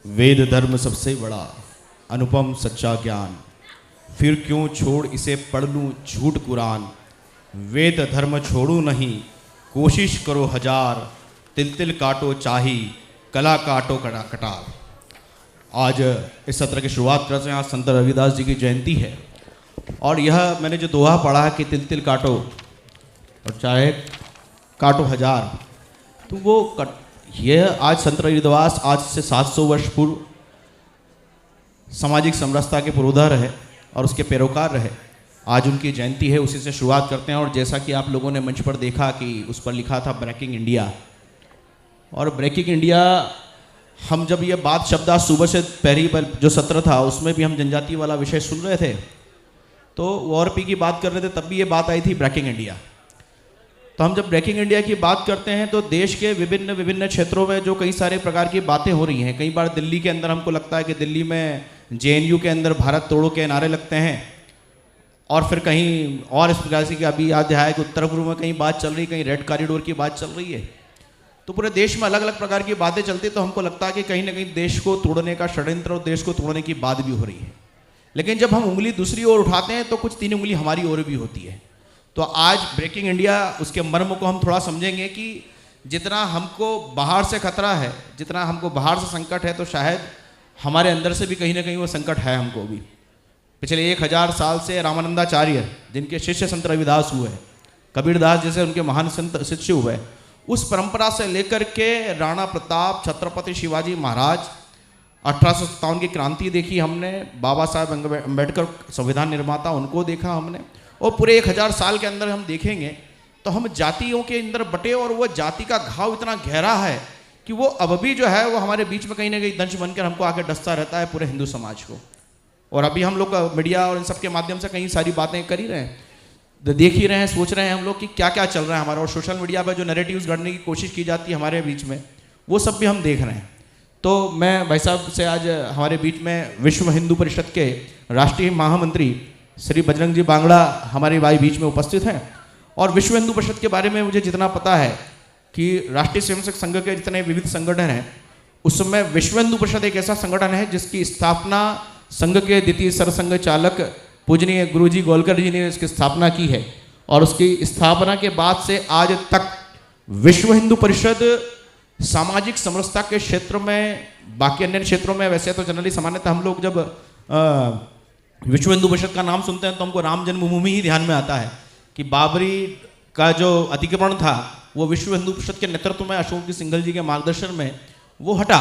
वेद धर्म सबसे बड़ा, अनुपम सच्चा ज्ञान, फिर क्यों छोड़ इसे पढ़ लूँ झूठ कुरान। वेद धर्म छोड़ू नहीं, कोशिश करो हजार, तिल तिल काटो चाही, कला काटो कटार। आज इस सत्र की शुरुआत करते हैं। आज संत रविदास जी की जयंती है और यह मैंने जो दोहा पढ़ा है कि तिल तिल काटो और चाहे काटो हजार, तो वो यह आज संत रविदास आज से 700 वर्ष पूर्व सामाजिक समरसता के पुरोधा रहे और उसके पैरोकार रहे। आज उनकी जयंती है, उसी से शुरुआत करते हैं। और जैसा कि आप लोगों ने मंच पर देखा कि उस पर लिखा था ब्रेकिंग इंडिया, और ब्रेकिंग इंडिया हम जब ये बात शब्द आज सुबह से पहली बार जो सत्र था उसमें भी हम जनजाति वाला विषय सुन रहे थे, तो ORP की बात कर रहे थे, तब भी ये बात आई थी ब्रेकिंग इंडिया। तो हम जब ब्रेकिंग इंडिया की बात करते हैं तो देश के विभिन्न विभिन्न क्षेत्रों में जो कई सारे प्रकार की बातें हो रही हैं। कई बार दिल्ली के अंदर हमको लगता है कि दिल्ली में JNU के अंदर भारत तोड़ो के नारे लगते हैं, और फिर कहीं और इस प्रकार से कि अभी याद है कि उत्तर पूर्व में कहीं बात चल रही, कहीं रेड कॉरिडोर की बात चल रही है। तो पूरे देश में अलग अलग प्रकार की बातें चलती, तो हमको लगता है कि कहीं ना कहीं देश को तोड़ने का षड्यंत्र और देश को तोड़ने की बात भी हो रही है। लेकिन जब हम उंगली दूसरी ओर उठाते हैं तो कुछ 3 उंगली हमारी ओर भी होती है। तो आज ब्रेकिंग इंडिया, उसके मर्म को हम थोड़ा समझेंगे कि जितना हमको बाहर से खतरा है, जितना हमको बाहर से संकट है, तो शायद हमारे अंदर से भी कहीं ना कहीं वो संकट है हमको भी। पिछले 1000 साल से रामानंदाचार्य जिनके शिष्य संत रविदास हुए, कबीरदास जैसे उनके महान संत शिष्य हुए, उस परंपरा से लेकर के राणा प्रताप, छत्रपति शिवाजी महाराज, 1857 की क्रांति देखी हमने, बाबा साहब अम्बेडकर संविधान निर्माता, उनको देखा हमने, और पूरे 1000 साल के अंदर हम देखेंगे तो हम जातियों के अंदर बटे, और वो जाति का घाव इतना गहरा है कि वो अब भी जो है वो हमारे बीच में कहीं ना कहीं दंश बनकर हमको आके डसता रहता है, पूरे हिंदू समाज को। और अभी हम लोग मीडिया और इन सब के माध्यम से कई सारी बातें कर ही रहे हैं, देख ही रहे हैं, सोच रहे हैं हम लोग कि क्या क्या चल रहा है हमारा, और सोशल मीडिया पर जो नैरेटिव्स गढ़ने की कोशिश की जाती है हमारे बीच में, वो सब भी हम देख रहे हैं। तो मैं भाई साहब से आज हमारे बीच में विश्व हिंदू परिषद के राष्ट्रीय महामंत्री श्री बजरंग जी बांगड़ा हमारे भाई बीच में उपस्थित हैं। और विश्व हिंदू परिषद के बारे में मुझे जितना पता है कि राष्ट्रीय स्वयंसेवक संघ के जितने विविध संगठन हैं, उसमें विश्व हिंदू परिषद एक ऐसा संगठन है जिसकी स्थापना संघ के द्वितीय सरसंघ चालक पूजनीय गुरुजी गोलकर जी ने इसकी स्थापना की है। और उसकी स्थापना के बाद से आज तक विश्व हिंदू परिषद सामाजिक समरसता के क्षेत्र में, बाकी अन्य क्षेत्रों में वैसे तो जनरली सामान्यतः हम लोग जब विश्व हिंदू परिषद का नाम सुनते हैं तो हमको राम जन्मभूमि ही ध्यान में आता है कि बाबरी का जो अतिक्रमण था वो विश्व हिंदू परिषद के नेतृत्व में अशोक जी सिंघल जी के मार्गदर्शन में वो हटा।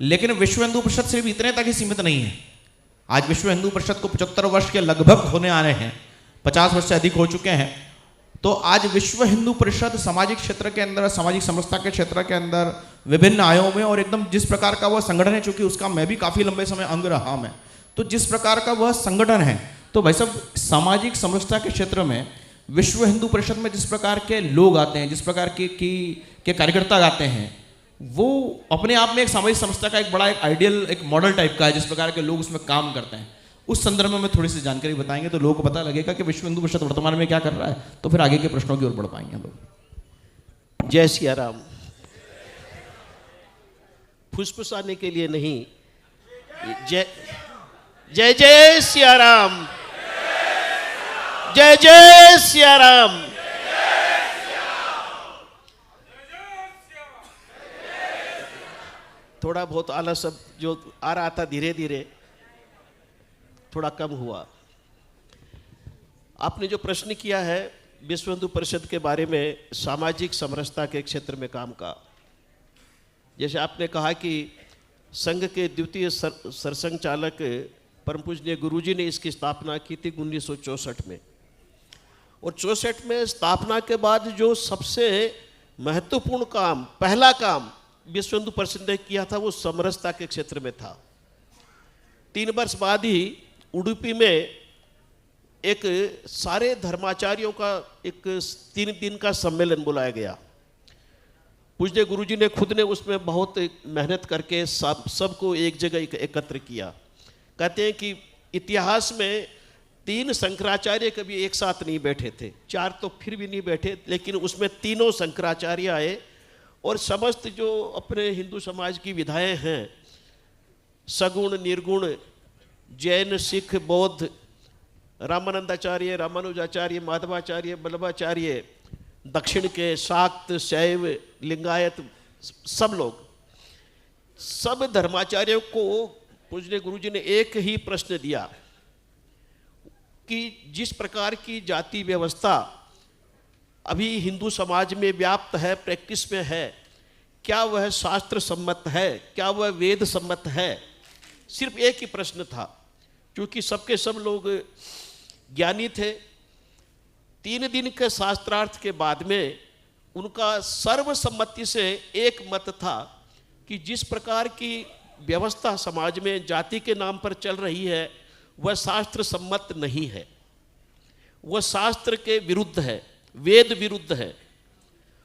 लेकिन विश्व हिंदू परिषद सिर्फ इतने तक ही सीमित नहीं है। आज विश्व हिंदू परिषद को 75 वर्ष के लगभग होने आ रहे हैं, 50 वर्ष से अधिक हो चुके हैं। तो आज विश्व हिंदू परिषद सामाजिक क्षेत्र के अंदर, सामाजिक समरसता के क्षेत्र के अंदर विभिन्न आयों में, और एकदम जिस प्रकार का वह संगठन है, चूंकि उसका मैं भी काफ़ी लंबे समय अंग रहा मैं, तो जिस प्रकार का वह संगठन है, तो भाई साहब सामाजिक समरसता के क्षेत्र में विश्व हिंदू परिषद में जिस प्रकार के लोग आते हैं, जिस प्रकार के कार्यकर्ता आते हैं, वो अपने आप में एक सामाजिक समरसता का एक बड़ा एक आइडियल, एक मॉडल टाइप का है, जिस प्रकार के लोग उसमें काम करते हैं। उस संदर्भ में थोड़ी सी जानकारी बताएंगे तो लोगों को पता लगेगा कि विश्व हिंदू परिषद वर्तमान में क्या कर रहा है, तो फिर आगे के प्रश्नों की ओर बढ़ पाएंगे हम लोग। जय सिया राम। फुसफुसाने के लिए नहीं, जय जय जय सिया राम, जय जय सिया राम। थोड़ा बहुत आलस सब जो आ रहा था धीरे धीरे थोड़ा कम हुआ। आपने जो प्रश्न किया है विश्व हिंदू परिषद के बारे में, सामाजिक समरसता के क्षेत्र में काम का, जैसे आपने कहा कि संघ के द्वितीय सरसंघ चालक परम पूजनीय गुरुजी ने इसकी स्थापना की थी 1964 में, और 64 में स्थापना के बाद जो सबसे महत्वपूर्ण काम, पहला काम विश्व हिंदू परिषद ने किया था वो समरसता के क्षेत्र में था। 3 वर्ष बाद ही उडुपी में एक सारे धर्माचार्यों का एक 3 दिन का सम्मेलन बुलाया गया। पूज्य गुरुजी ने खुद ने उसमें बहुत मेहनत करके सबको एक जगह एकत्र किया। कहते हैं कि इतिहास में 3 शंकराचार्य कभी एक साथ नहीं बैठे थे, 4 तो फिर भी नहीं बैठे, लेकिन उसमें तीनों शंकराचार्य आए और समस्त जो अपने हिंदू समाज की विधाएं हैं सगुण निर्गुण, जैन सिख बौद्ध, रामानंदाचार्य, रामानुजाचार्य, माधवाचार्य, बल्लभाचार्य, दक्षिण के शाक्त, शैव, लिंगायत, सब लोग, सब धर्माचार्यों को पूज्य गुरु जी ने एक ही प्रश्न दिया कि जिस प्रकार की जाति व्यवस्था अभी हिंदू समाज में व्याप्त है, प्रैक्टिस में है, क्या वह शास्त्र सम्मत है, क्या वह वेद सम्मत है? सिर्फ एक ही प्रश्न था, क्योंकि सबके सब लोग ज्ञानी थे। 3 दिन के शास्त्रार्थ के बाद में उनका सर्वसम्मति से एक मत था कि जिस प्रकार की व्यवस्था समाज में जाति के नाम पर चल रही है वह शास्त्र सम्मत नहीं है, वह शास्त्र के विरुद्ध है, वेद विरुद्ध है।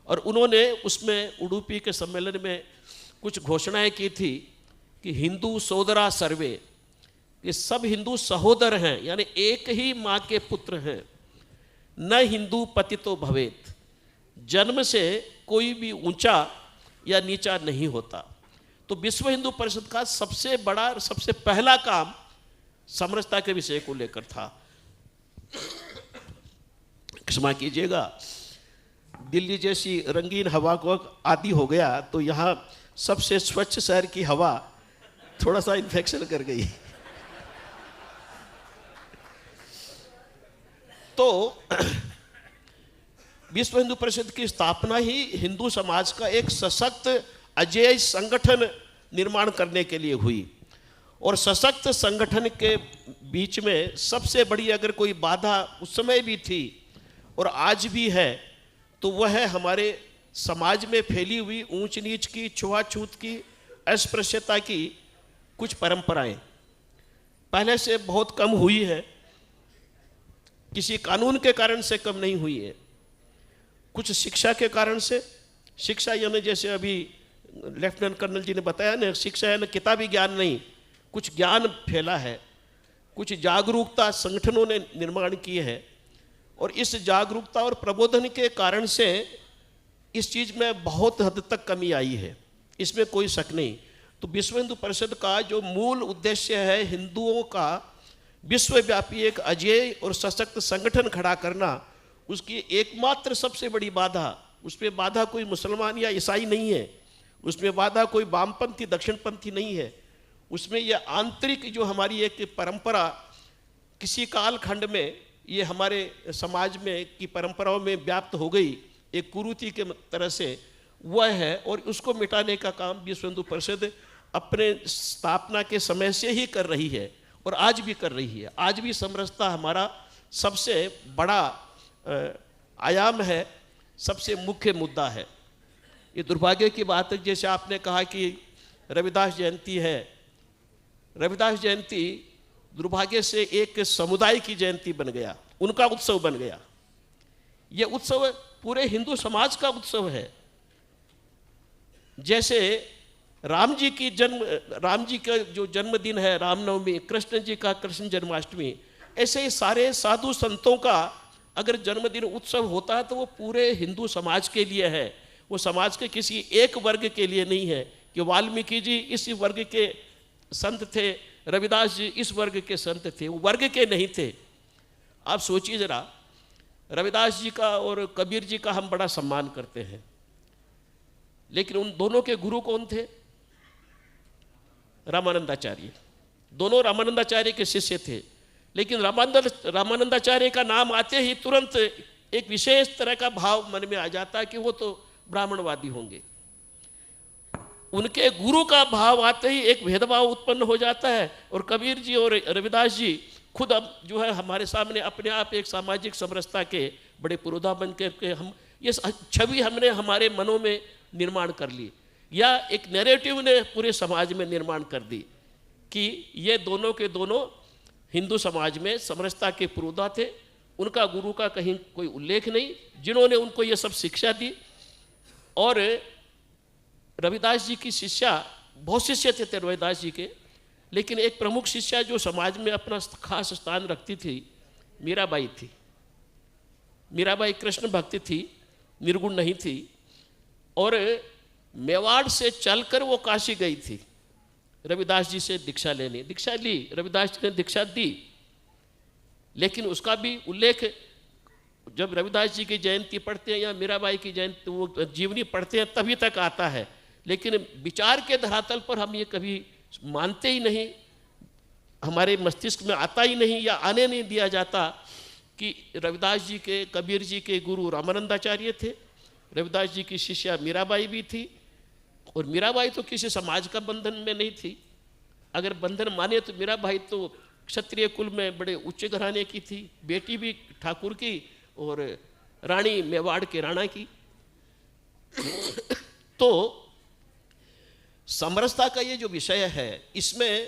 और उन्होंने उसमें उडुपी के सम्मेलन में कुछ घोषणाएं की थी कि हिंदू सोदरा सर्वे, कि सब हिंदू सहोदर हैं, यानी एक ही माँ के पुत्र हैं। न हिंदू पतितो भवेत, जन्म से कोई भी ऊंचा या नीचा नहीं होता। तो विश्व हिंदू परिषद का सबसे बड़ा, सबसे पहला काम समरसता के विषय को लेकर था। क्षमा कीजिएगा, दिल्ली जैसी रंगीन हवा को आदी हो गया तो यहाँ सबसे स्वच्छ शहर की हवा थोड़ा सा इन्फेक्शन कर गई। तो विश्व हिंदू परिषद की स्थापना ही हिंदू समाज का एक सशक्त अजेय संगठन निर्माण करने के लिए हुई। और सशक्त संगठन के बीच में सबसे बड़ी अगर कोई बाधा उस समय भी थी और आज भी है तो वह है हमारे समाज में फैली हुई ऊंच नीच की, छुआछूत की, अस्पृश्यता की कुछ परंपराएं पहले से बहुत कम हुई है, किसी कानून के कारण से कम नहीं हुई है, कुछ शिक्षा के कारण से। शिक्षा यानी जैसे अभी लेफ्टिनेंट कर्नल जी ने बताया ना, शिक्षा यानी किताबी ज्ञान नहीं, कुछ ज्ञान फैला है, कुछ जागरूकता संगठनों ने निर्माण की है। और इस जागरूकता और प्रबोधन के कारण से इस चीज़ में बहुत हद तक कमी आई है, इसमें कोई शक नहीं। तो विश्व हिंदू परिषद का जो मूल उद्देश्य है हिंदुओं का विश्वव्यापी एक अजेय और सशक्त संगठन खड़ा करना, उसकी एकमात्र सबसे बड़ी बाधा, उसमें बाधा कोई मुसलमान या ईसाई नहीं है, उसमें बाधा कोई वामपंथी दक्षिणपंथी नहीं है, उसमें यह आंतरिक जो हमारी एक परंपरा किसी कालखंड में ये हमारे समाज में की परंपराओं में व्याप्त हो गई एक कुरीति के तरह से, वह है। और उसको मिटाने का काम विश्व हिंदू परिषद अपने स्थापना के समय से ही कर रही है और आज भी कर रही है। आज भी समरसता हमारा सबसे बड़ा आयाम है, सबसे मुख्य मुद्दा है। ये दुर्भाग्य की बात है, जैसे आपने कहा कि रविदास जयंती है, रविदास जयंती दुर्भाग्य से एक समुदाय की जयंती बन गया, उनका उत्सव बन गया। ये उत्सव पूरे हिंदू समाज का उत्सव है। जैसे राम जी का जो जन्मदिन है रामनवमी, कृष्ण जी का कृष्ण जन्माष्टमी, ऐसे ही सारे साधु संतों का अगर जन्मदिन उत्सव होता है तो वो पूरे हिंदू समाज के लिए है, वो समाज के किसी एक वर्ग के लिए नहीं है कि वाल्मीकि जी इस वर्ग के संत थे, रविदास जी इस वर्ग के संत थे, वो वर्ग के नहीं थे। आप सोचिए जरा, रविदास जी का और कबीर जी का हम बड़ा सम्मान करते हैं, लेकिन उन दोनों के गुरु कौन थे? रामानंदाचार्य। दोनों रामानंदाचार्य के शिष्य थे, लेकिन रामानंदाचार्य का नाम आते ही तुरंत एक विशेष तरह का भाव मन में आ जाता है कि वो तो ब्राह्मणवादी होंगे। उनके गुरु का भाव आते ही एक भेदभाव उत्पन्न हो जाता है। और कबीर जी और रविदास जी खुद अब जो है हमारे सामने अपने आप एक सामाजिक समरसता के बड़े पुरोधा बन के हम ये छवि हमने हमारे मनों में निर्माण कर ली, या एक नैरेटिव ने पूरे समाज में निर्माण कर दी कि ये दोनों के दोनों हिंदू समाज में समरसता के पुरोधा थे। उनका गुरु का कहीं कोई उल्लेख नहीं, जिन्होंने उनको ये सब शिक्षा दी। और रविदास जी की शिष्या, बहुत शिष्य थे रविदास जी के, लेकिन एक प्रमुख शिष्या जो समाज में अपना खास स्थान रखती थी, मीराबाई थी। मीराबाई कृष्ण भक्ति थी, निर्गुण नहीं थी। और मेवाड़ से चलकर वो काशी गई थी। रविदास जी से दीक्षा लेनी, दीक्षा ली, रविदास जी ने दीक्षा दी, लेकिन उसका भी उल्लेख जब रविदास जी की जयंती पढ़ते हैं या मीराबाई की जयंती वो जीवनी पढ़ते हैं तभी तक आता है, लेकिन विचार के धरातल पर हम ये कभी मानते ही नहीं, हमारे मस्तिष्क में आता ही नहीं या आने नहीं दिया जाता कि रविदास जी के, कबीर जी के गुरु रामानंदाचार्य थे, रविदास जी की शिष्या मीराबाई भी थी, और मीराबाई तो किसी समाज का बंधन में नहीं थी। अगर बंधन माने तो मीराबाई तो क्षत्रिय कुल में बड़े उच्च घराने की थी, बेटी भी ठाकुर की और रानी मेवाड़ के राणा की। तो समरसता का ये जो विषय है, इसमें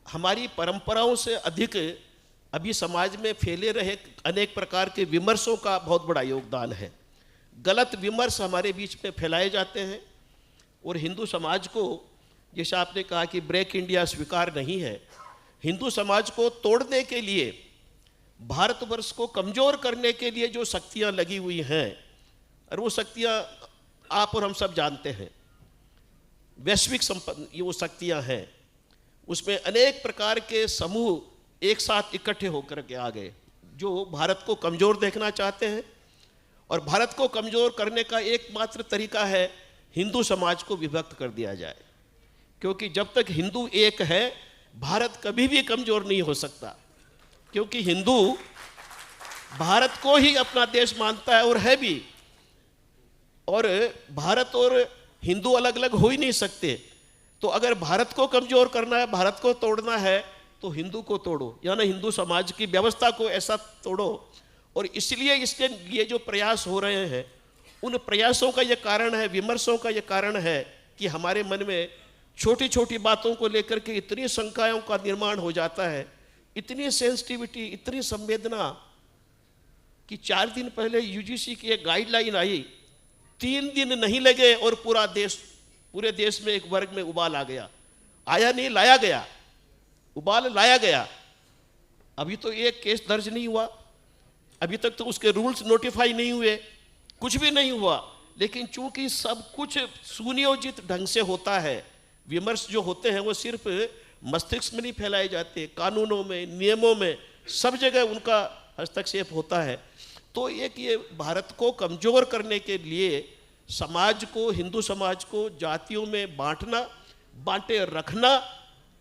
हमारी परंपराओं से अधिक अभी समाज में फैले रहे अनेक प्रकार के विमर्शों का बहुत बड़ा योगदान है। गलत विमर्श हमारे बीच में फैलाए जाते हैं, और हिंदू समाज को, जैसा आपने कहा कि ब्रेक इंडिया स्वीकार नहीं है, हिंदू समाज को तोड़ने के लिए, भारतवर्ष को कमजोर करने के लिए जो शक्तियां लगी हुई हैं, और वो शक्तियां आप और हम सब जानते हैं, वैश्विक ये वो शक्तियां हैं, उसमें अनेक प्रकार के समूह एक साथ इकट्ठे होकर के आ गए जो भारत को कमजोर देखना चाहते हैं। और भारत को कमजोर करने का एकमात्र तरीका है हिंदू समाज को विभक्त कर दिया जाए, क्योंकि जब तक हिंदू एक है भारत कभी भी कमजोर नहीं हो सकता, क्योंकि हिंदू भारत को ही अपना देश मानता है और है भी, और भारत और हिंदू अलग अलग हो ही नहीं सकते। तो अगर भारत को कमजोर करना है, भारत को तोड़ना है, तो हिंदू को तोड़ो, यानी हिंदू समाज की व्यवस्था को ऐसा तोड़ो। और इसलिए इसके ये जो प्रयास हो रहे हैं, उन प्रयासों का ये कारण है, विमर्शों का ये कारण है कि हमारे मन में छोटी छोटी बातों को लेकर के इतनी शंकाओं का निर्माण हो जाता है, इतनी सेंसिटिविटी, इतनी संवेदना, कि 4 दिन पहले यूजीसी की एक गाइडलाइन आई, 3 दिन नहीं लगे और पूरे देश में एक वर्ग में उबाल आ गया। आया नहीं, लाया गया, उबाल लाया गया। अभी तो एक केस दर्ज नहीं हुआ, अभी तक तो उसके रूल्स नोटिफाई नहीं हुए, कुछ भी नहीं हुआ, लेकिन चूंकि सब कुछ सुनियोजित ढंग से होता है, विमर्श जो होते हैं वो सिर्फ मस्तिष्क में नहीं फैलाए जाते, कानूनों में, नियमों में, सब जगह उनका हस्तक्षेप होता है। तो एक ये भारत को कमजोर करने के लिए समाज को, हिंदू समाज को जातियों में बांटे रखना,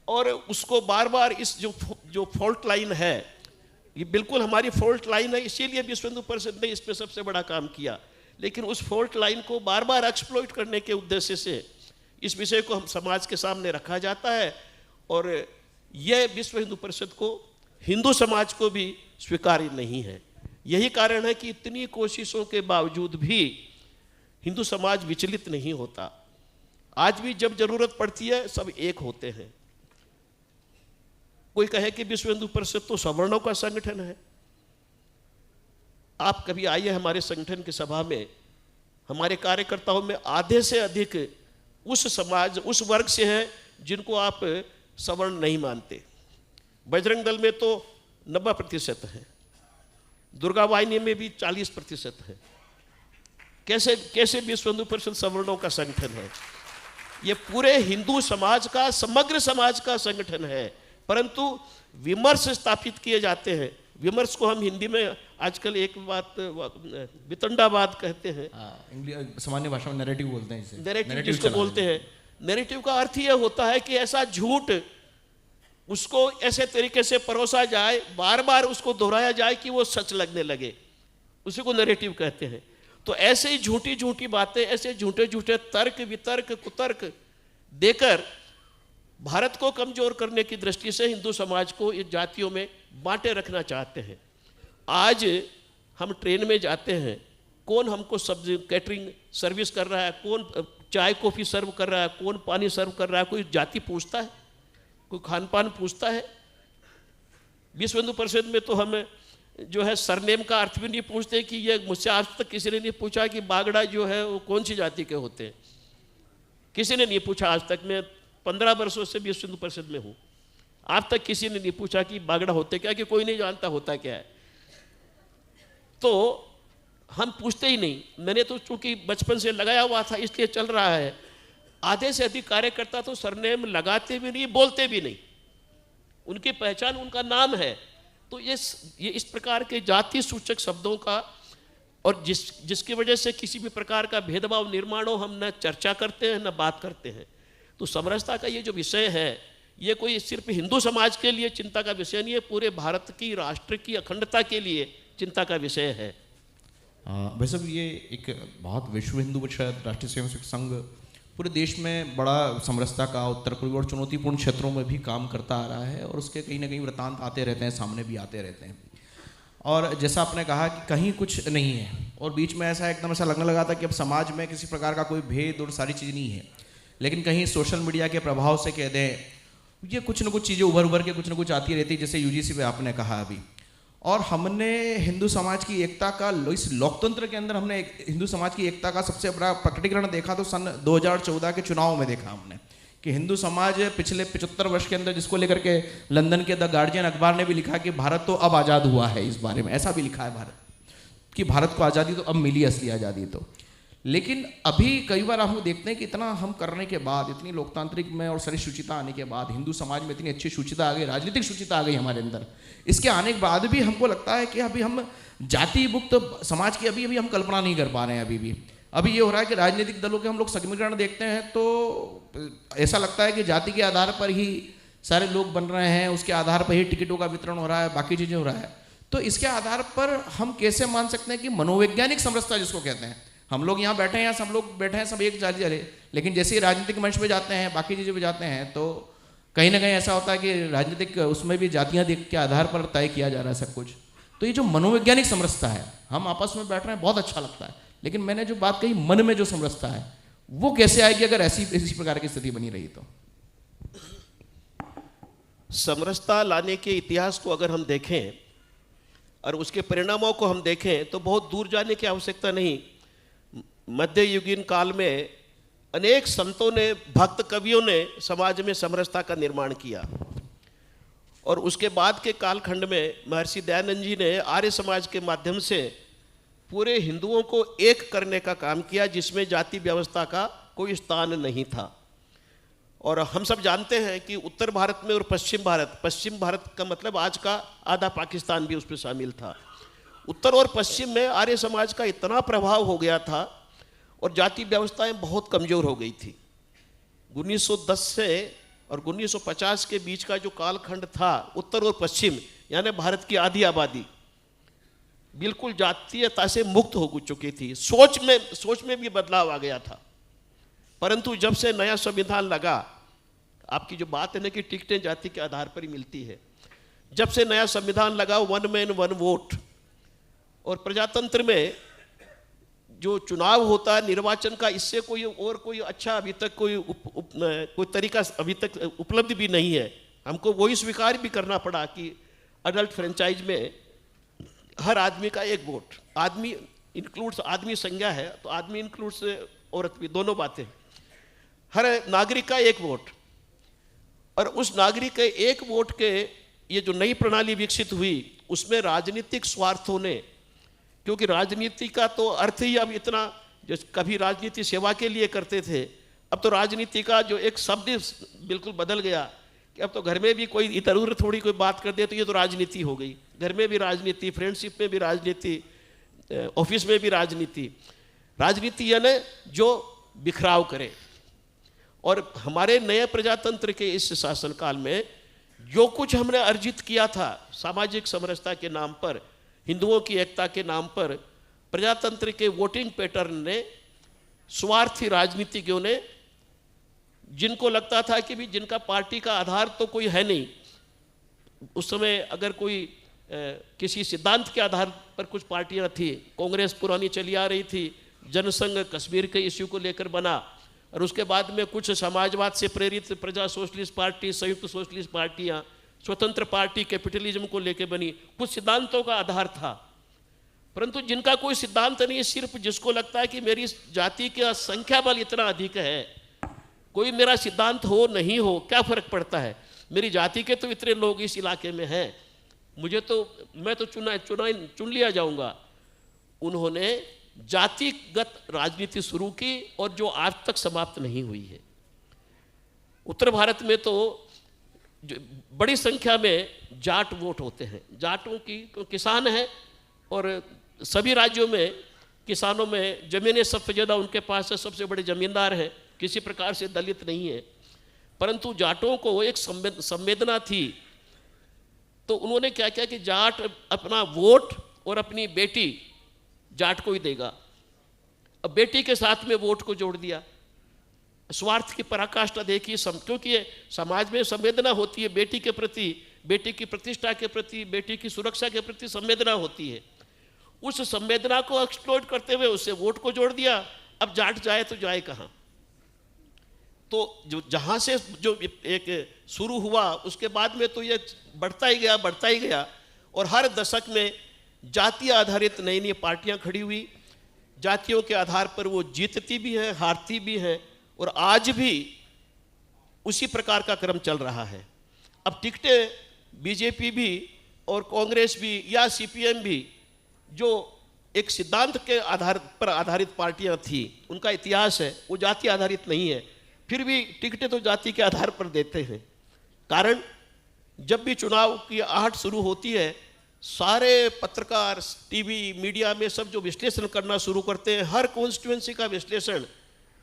और उसको बार बार इस जो फॉल्ट लाइन है, ये बिल्कुल हमारी फॉल्ट लाइन है, इसीलिए विश्व हिंदू परिषद ने इस पर सबसे बड़ा काम किया। लेकिन उस फॉल्ट लाइन को बार बार एक्सप्लॉइट करने के उद्देश्य से इस विषय को हम समाज के सामने रखा जाता है, और यह विश्व हिंदू परिषद को, हिंदू समाज को भी स्वीकार्य नहीं है। यही कारण है कि इतनी कोशिशों के बावजूद भी हिंदू समाज विचलित नहीं होता। आज भी जब जरूरत पड़ती है सब एक होते हैं। कोई कहे कि विश्व हिंदू परिषद तो सवर्णों का संगठन है। आप कभी आइए हमारे संगठन की सभा में, हमारे कार्यकर्ताओं में आधे से अधिक उस समाज, उस वर्ग से हैं जिनको आप सवर्ण नहीं मानते। बजरंग दल में तो 90% है, दुर्गा वाहिनी में भी 40% है। कैसे विश्व हिंदू परिषद सवर्णों का संगठन है? ये पूरे हिंदू समाज का, समग्र समाज का संगठन है, परंतु विमर्श स्थापित किए जाते हैं। विमर्श को हम हिंदी में आजकल एक बात वितंडावाद कहते हैं, सामान्य भाषा में नैरेटिव बोलते हैं इसे, नैरेटिव जिसको बोलते हैं। नैरेटिव का अर्थ यह होता है कि ऐसा झूठ उसको ऐसे तरीके से परोसा जाए, बार बार उसको दोहराया जाए कि वो सच लगने लगे, उसी को नैरेटिव कहते हैं। तो ऐसे ही झूठी झूठी बातें, ऐसे झूठे झूठे तर्क, वितर्क, कुतर्क देकर भारत को कमजोर करने की दृष्टि से हिंदू समाज को इस जातियों में बांटे रखना चाहते हैं। आज हम ट्रेन में जाते हैं, कौन हमको सब्जी कैटरिंग सर्विस कर रहा है, कौन चाय कॉफ़ी सर्व कर रहा है, कौन पानी सर्व कर रहा है, कोई जाति पूछता है, कोई खान पान पूछता है? विश्व हिंदू परिषद में तो हमें जो है सरनेम का अर्थ भी नहीं पूछते कि ये, मुझसे आज तक किसी ने नहीं पूछा कि बागड़ा जो है वो कौन सी जाति के होते हैं, किसी ने नहीं पूछा आज तक। मैं 15 वर्षों से विश्व हिंदू परिषद में हूँ, आज तक किसी ने नहीं पूछा कि बागड़ा होते क्या, कि कोई नहीं जानता होता क्या है। तो हम पूछते ही नहीं। मैंने तो चूंकि बचपन से लगाया हुआ था इसलिए चल रहा है। आधे से अधिक कार्यकर्ता तो सरनेम लगाते भी नहीं, बोलते भी नहीं, उनकी पहचान उनका नाम है। तो ये इस प्रकार के जाति सूचक शब्दों का और जिसकी वजह से किसी भी प्रकार का भेदभाव निर्माण हो, हम न चर्चा करते हैं न बात करते हैं। तो समरसता का ये जो विषय है, ये कोई सिर्फ हिंदू समाज के लिए चिंता का विषय नहीं है, पूरे भारत की राष्ट्र की अखंडता के लिए चिंता का विषय है। वैसे भी ये एक बहुत विश्व हिंदू परिषद, राष्ट्रीय स्वयंसेवक संघ पूरे देश में बड़ा समरसता का उत्तर पूर्व और चुनौतीपूर्ण क्षेत्रों में भी काम करता आ रहा है, और उसके कहीं ना कहीं वृतांत आते रहते हैं, सामने भी आते रहते हैं। और जैसा आपने कहा कि कहीं कुछ नहीं है, और बीच में ऐसा एकदम ऐसा लगने लगा था कि अब समाज में किसी प्रकार का कोई भेद और सारी चीज़ नहीं है, लेकिन कहीं सोशल मीडिया के प्रभाव से कह दें, ये कुछ न कुछ चीज़ें उभर के कुछ न कुछ आती रहती, जैसे यूजीसी पे आपने कहा अभी। और हमने हिंदू समाज की एकता का, इस लोकतंत्र के अंदर हमने हिंदू समाज की एकता का सबसे बड़ा प्रकटीकरण देखा तो सन 2014 के चुनाव में देखा हमने कि हिंदू समाज पिछले 75 वर्ष के अंदर, जिसको लेकर के लंदन के द गार्जियन अखबार ने भी लिखा कि भारत तो अब आज़ाद हुआ है, इस बारे में ऐसा भी लिखा है भारत कि भारत को आज़ादी तो अब मिली, असली आज़ादी तो। लेकिन अभी कई बार हम देखते हैं कि इतना हम करने के बाद, इतनी लोकतांत्रिक में और सारी शुचिता आने के बाद, हिंदू समाज में इतनी अच्छी शुचिता आ गई, राजनीतिक शुचिता आ गई हमारे अंदर, इसके आने के बाद भी हमको लगता है कि अभी हम जाति मुक्त समाज की अभी हम कल्पना नहीं कर पा रहे हैं। अभी ये हो रहा है कि राजनीतिक दलों के हम लोग समीकरण देखते हैं तो ऐसा लगता है कि जाति के आधार पर ही सारे लोग बन रहे हैं, उसके आधार पर ही टिकटों का वितरण हो रहा है, बाकी चीज़ें हो रहा है। तो इसके आधार पर हम कैसे मान सकते हैं कि मनोवैज्ञानिक समरसता जिसको कहते हैं, हम लोग यहाँ बैठे हैं, सब लोग बैठे हैं, सब एक जाति वाले, लेकिन जैसे ही राजनीतिक मंच पे जाते हैं, बाकी चीज़ों पे जाते हैं, तो कहीं ना कहीं ऐसा होता है कि राजनीतिक उसमें भी जातियाँ देख के आधार पर तय किया जा रहा है सब कुछ। तो ये जो मनोवैज्ञानिक समरसता है, हम आपस में बैठ रहे हैं, बहुत अच्छा लगता है, लेकिन मैंने जो बात कही मन में जो समरसता है, वो कैसे आएगी अगर इसी प्रकार की स्थिति बनी रही तो? समरसता लाने के इतिहास को अगर हम देखें और उसके परिणामों को हम देखें तो बहुत दूर जाने की आवश्यकता नहीं। मध्ययुगीन काल में अनेक संतों ने, भक्त कवियों ने समाज में समरसता का निर्माण किया, और उसके बाद के कालखंड में महर्षि दयानंद जी ने आर्य समाज के माध्यम से पूरे हिंदुओं को एक करने का काम किया, जिसमें जाति व्यवस्था का कोई स्थान नहीं था। और हम सब जानते हैं कि उत्तर भारत में और पश्चिम भारत का मतलब आज का आधा पाकिस्तान भी उसमें शामिल था। उत्तर और पश्चिम में आर्य समाज का इतना प्रभाव हो गया था और जाति व्यवस्थाएं बहुत कमज़ोर हो गई थी। 1910 से और 1950 के बीच का जो कालखंड था, उत्तर और पश्चिम यानी भारत की आधी आबादी बिल्कुल जातीयता से मुक्त हो चुकी थी। सोच में भी बदलाव आ गया था। परंतु जब से नया संविधान लगा, आपकी जो बात है ना कि टिकटें जाति के आधार पर ही मिलती है, जब से नया संविधान लगा, वन मैन वन वोट, और प्रजातंत्र में जो चुनाव होता है निर्वाचन का, इससे कोई अच्छा अभी तक कोई तरीका अभी तक उपलब्ध भी नहीं है। हमको वही स्वीकार भी करना पड़ा कि अडल्ट फ्रेंचाइज में हर आदमी का एक वोट, आदमी इंक्लूड्स, आदमी संज्ञा है तो आदमी इंक्लूड्स औरत भी, दोनों बातें, हर नागरिक का एक वोट। और उस नागरिक के एक वोट के ये जो नई प्रणाली विकसित हुई, उसमें राजनीतिक स्वार्थों ने, क्योंकि राजनीति का तो अर्थ ही अब इतना, जो कभी राजनीति सेवा के लिए करते थे, अब तो राजनीति का जो एक शब्द बिल्कुल बदल गया कि अब तो घर में भी कोई इधर उधर थोड़ी कोई बात कर दे तो ये तो राजनीति हो गई। घर में भी राजनीति, फ्रेंडशिप में भी राजनीति, ऑफिस में भी राजनीति। राजनीति यानी जो बिखराव करे। और हमारे नए प्रजातंत्र के इस शासनकाल में जो कुछ हमने अर्जित किया था सामाजिक समरसता के नाम पर, हिंदुओं की एकता के नाम पर, प्रजातंत्र के वोटिंग पैटर्न ने, स्वार्थी राजनीतिज्ञों ने, जिनको लगता था कि भी जिनका पार्टी का आधार तो कोई है नहीं, उस समय अगर कोई किसी सिद्धांत के आधार पर कुछ पार्टियां थी, कांग्रेस पुरानी चली आ रही थी, जनसंघ कश्मीर के इश्यू को लेकर बना, और उसके बाद में कुछ समाजवाद से प्रेरित प्रजा सोशलिस्ट पार्टी, संयुक्त सोशलिस्ट पार्टियां, स्वतंत्र पार्टी कैपिटलिज्म को लेकर बनी, कुछ सिद्धांतों का आधार था। परंतु जिनका कोई सिद्धांत नहीं, सिर्फ जिसको लगता है कि मेरी जाति का संख्या बल इतना अधिक है, कोई मेरा सिद्धांत हो नहीं हो क्या फर्क पड़ता है, मेरी जाति के तो इतने लोग इस इलाके में हैं, मैं तो चुन लिया जाऊंगा। उन्होंने जातिगत राजनीति शुरू की और जो आज तक समाप्त नहीं हुई है। उत्तर भारत में तो बड़ी संख्या में जाट वोट होते हैं। जाटों की तो किसान हैं और सभी राज्यों में किसानों में ज़मीनें सबसे ज़्यादा उनके पास है, सबसे बड़े ज़मींदार हैं, किसी प्रकार से दलित नहीं है। परंतु जाटों को एक संवेदना थी, तो उन्होंने क्या किया कि जाट अपना वोट और अपनी बेटी जाट को ही देगा। अब बेटी के साथ में वोट को जोड़ दिया। स्वार्थ की पराकाष्ठा देखी, क्योंकि ये समाज में संवेदना होती है बेटी के प्रति, बेटी की प्रतिष्ठा के प्रति, बेटी की सुरक्षा के प्रति संवेदना होती है। उस संवेदना को एक्सप्लोइट करते हुए उससे वोट को जोड़ दिया। अब जाट जाए तो जाए कहाँ? तो जो जहाँ से जो एक शुरू हुआ उसके बाद में तो ये बढ़ता ही गया और हर दशक में जातीय आधारित नई नई पार्टियां खड़ी हुई। जातियों के आधार पर वो जीतती भी है, हारती भी है, और आज भी उसी प्रकार का क्रम चल रहा है। अब टिकटें बीजेपी भी और कांग्रेस भी या सीपीएम भी, जो एक सिद्धांत के आधार पर आधारित पार्टियां थी, उनका इतिहास है, वो जाति आधारित नहीं है, फिर भी टिकटें तो जाति के आधार पर देते हैं। कारण जब भी चुनाव की आहट शुरू होती है, सारे पत्रकार, टीवी, मीडिया में सब जो विश्लेषण करना शुरू करते हैं, हर कॉन्स्टिट्यूएंसी का विश्लेषण,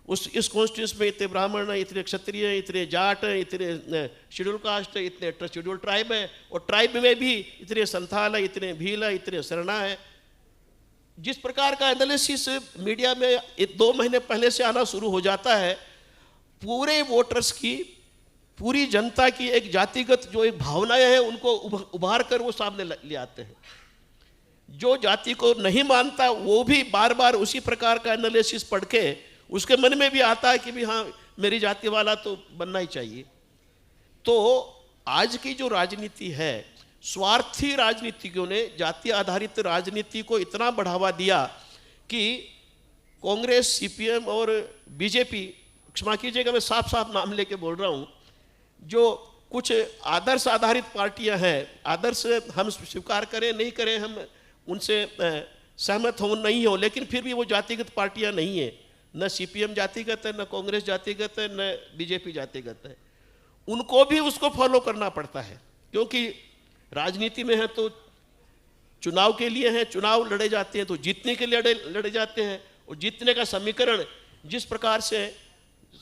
इस कॉन्स्टिट्यूंसी में इतने ब्राह्मण हैं, इतने क्षत्रिय हैं, इतने जाट हैं, इतने शेड्यूल कास्ट है, इतने शेड्यूल ट्राइब है, और ट्राइब में भी इतने संथाल है, इतने भील है, इतने शरणा है। जिस प्रकार का एनालिसिस मीडिया में 2 महीने पहले से आना शुरू हो जाता है, पूरे वोटर्स की, पूरी जनता की एक जातिगत जो एक भावनाएं हैं उनको उभार कर वो सामने ले आते हैं। जो जाति को नहीं मानता वो भी बार बार उसी प्रकार का एनालिसिस पढ़ के उसके मन में भी आता है कि भी हाँ, मेरी जाति वाला तो बनना ही चाहिए। तो आज की जो राजनीति है, स्वार्थी राजनीतिज्ञों ने जाति आधारित राजनीति को इतना बढ़ावा दिया कि कांग्रेस, सीपीएम और बीजेपी, क्षमा कीजिएगा मैं साफ साफ नाम लेके बोल रहा हूँ, जो कुछ आदर्श आधारित पार्टियां हैं, आदर्श हम स्वीकार करें नहीं करें, हम उनसे सहमत हो नहीं हो, लेकिन फिर भी वो जातिगत पार्टियां नहीं है। न सीपीएम जातिगत है, न कांग्रेस जातिगत है, न बीजेपी जातिगत है। उनको भी उसको फॉलो करना पड़ता है, क्योंकि राजनीति में है तो चुनाव के लिए है, चुनाव लड़े जाते हैं तो जीतने के लिए लड़े जाते हैं, और जीतने का समीकरण जिस प्रकार से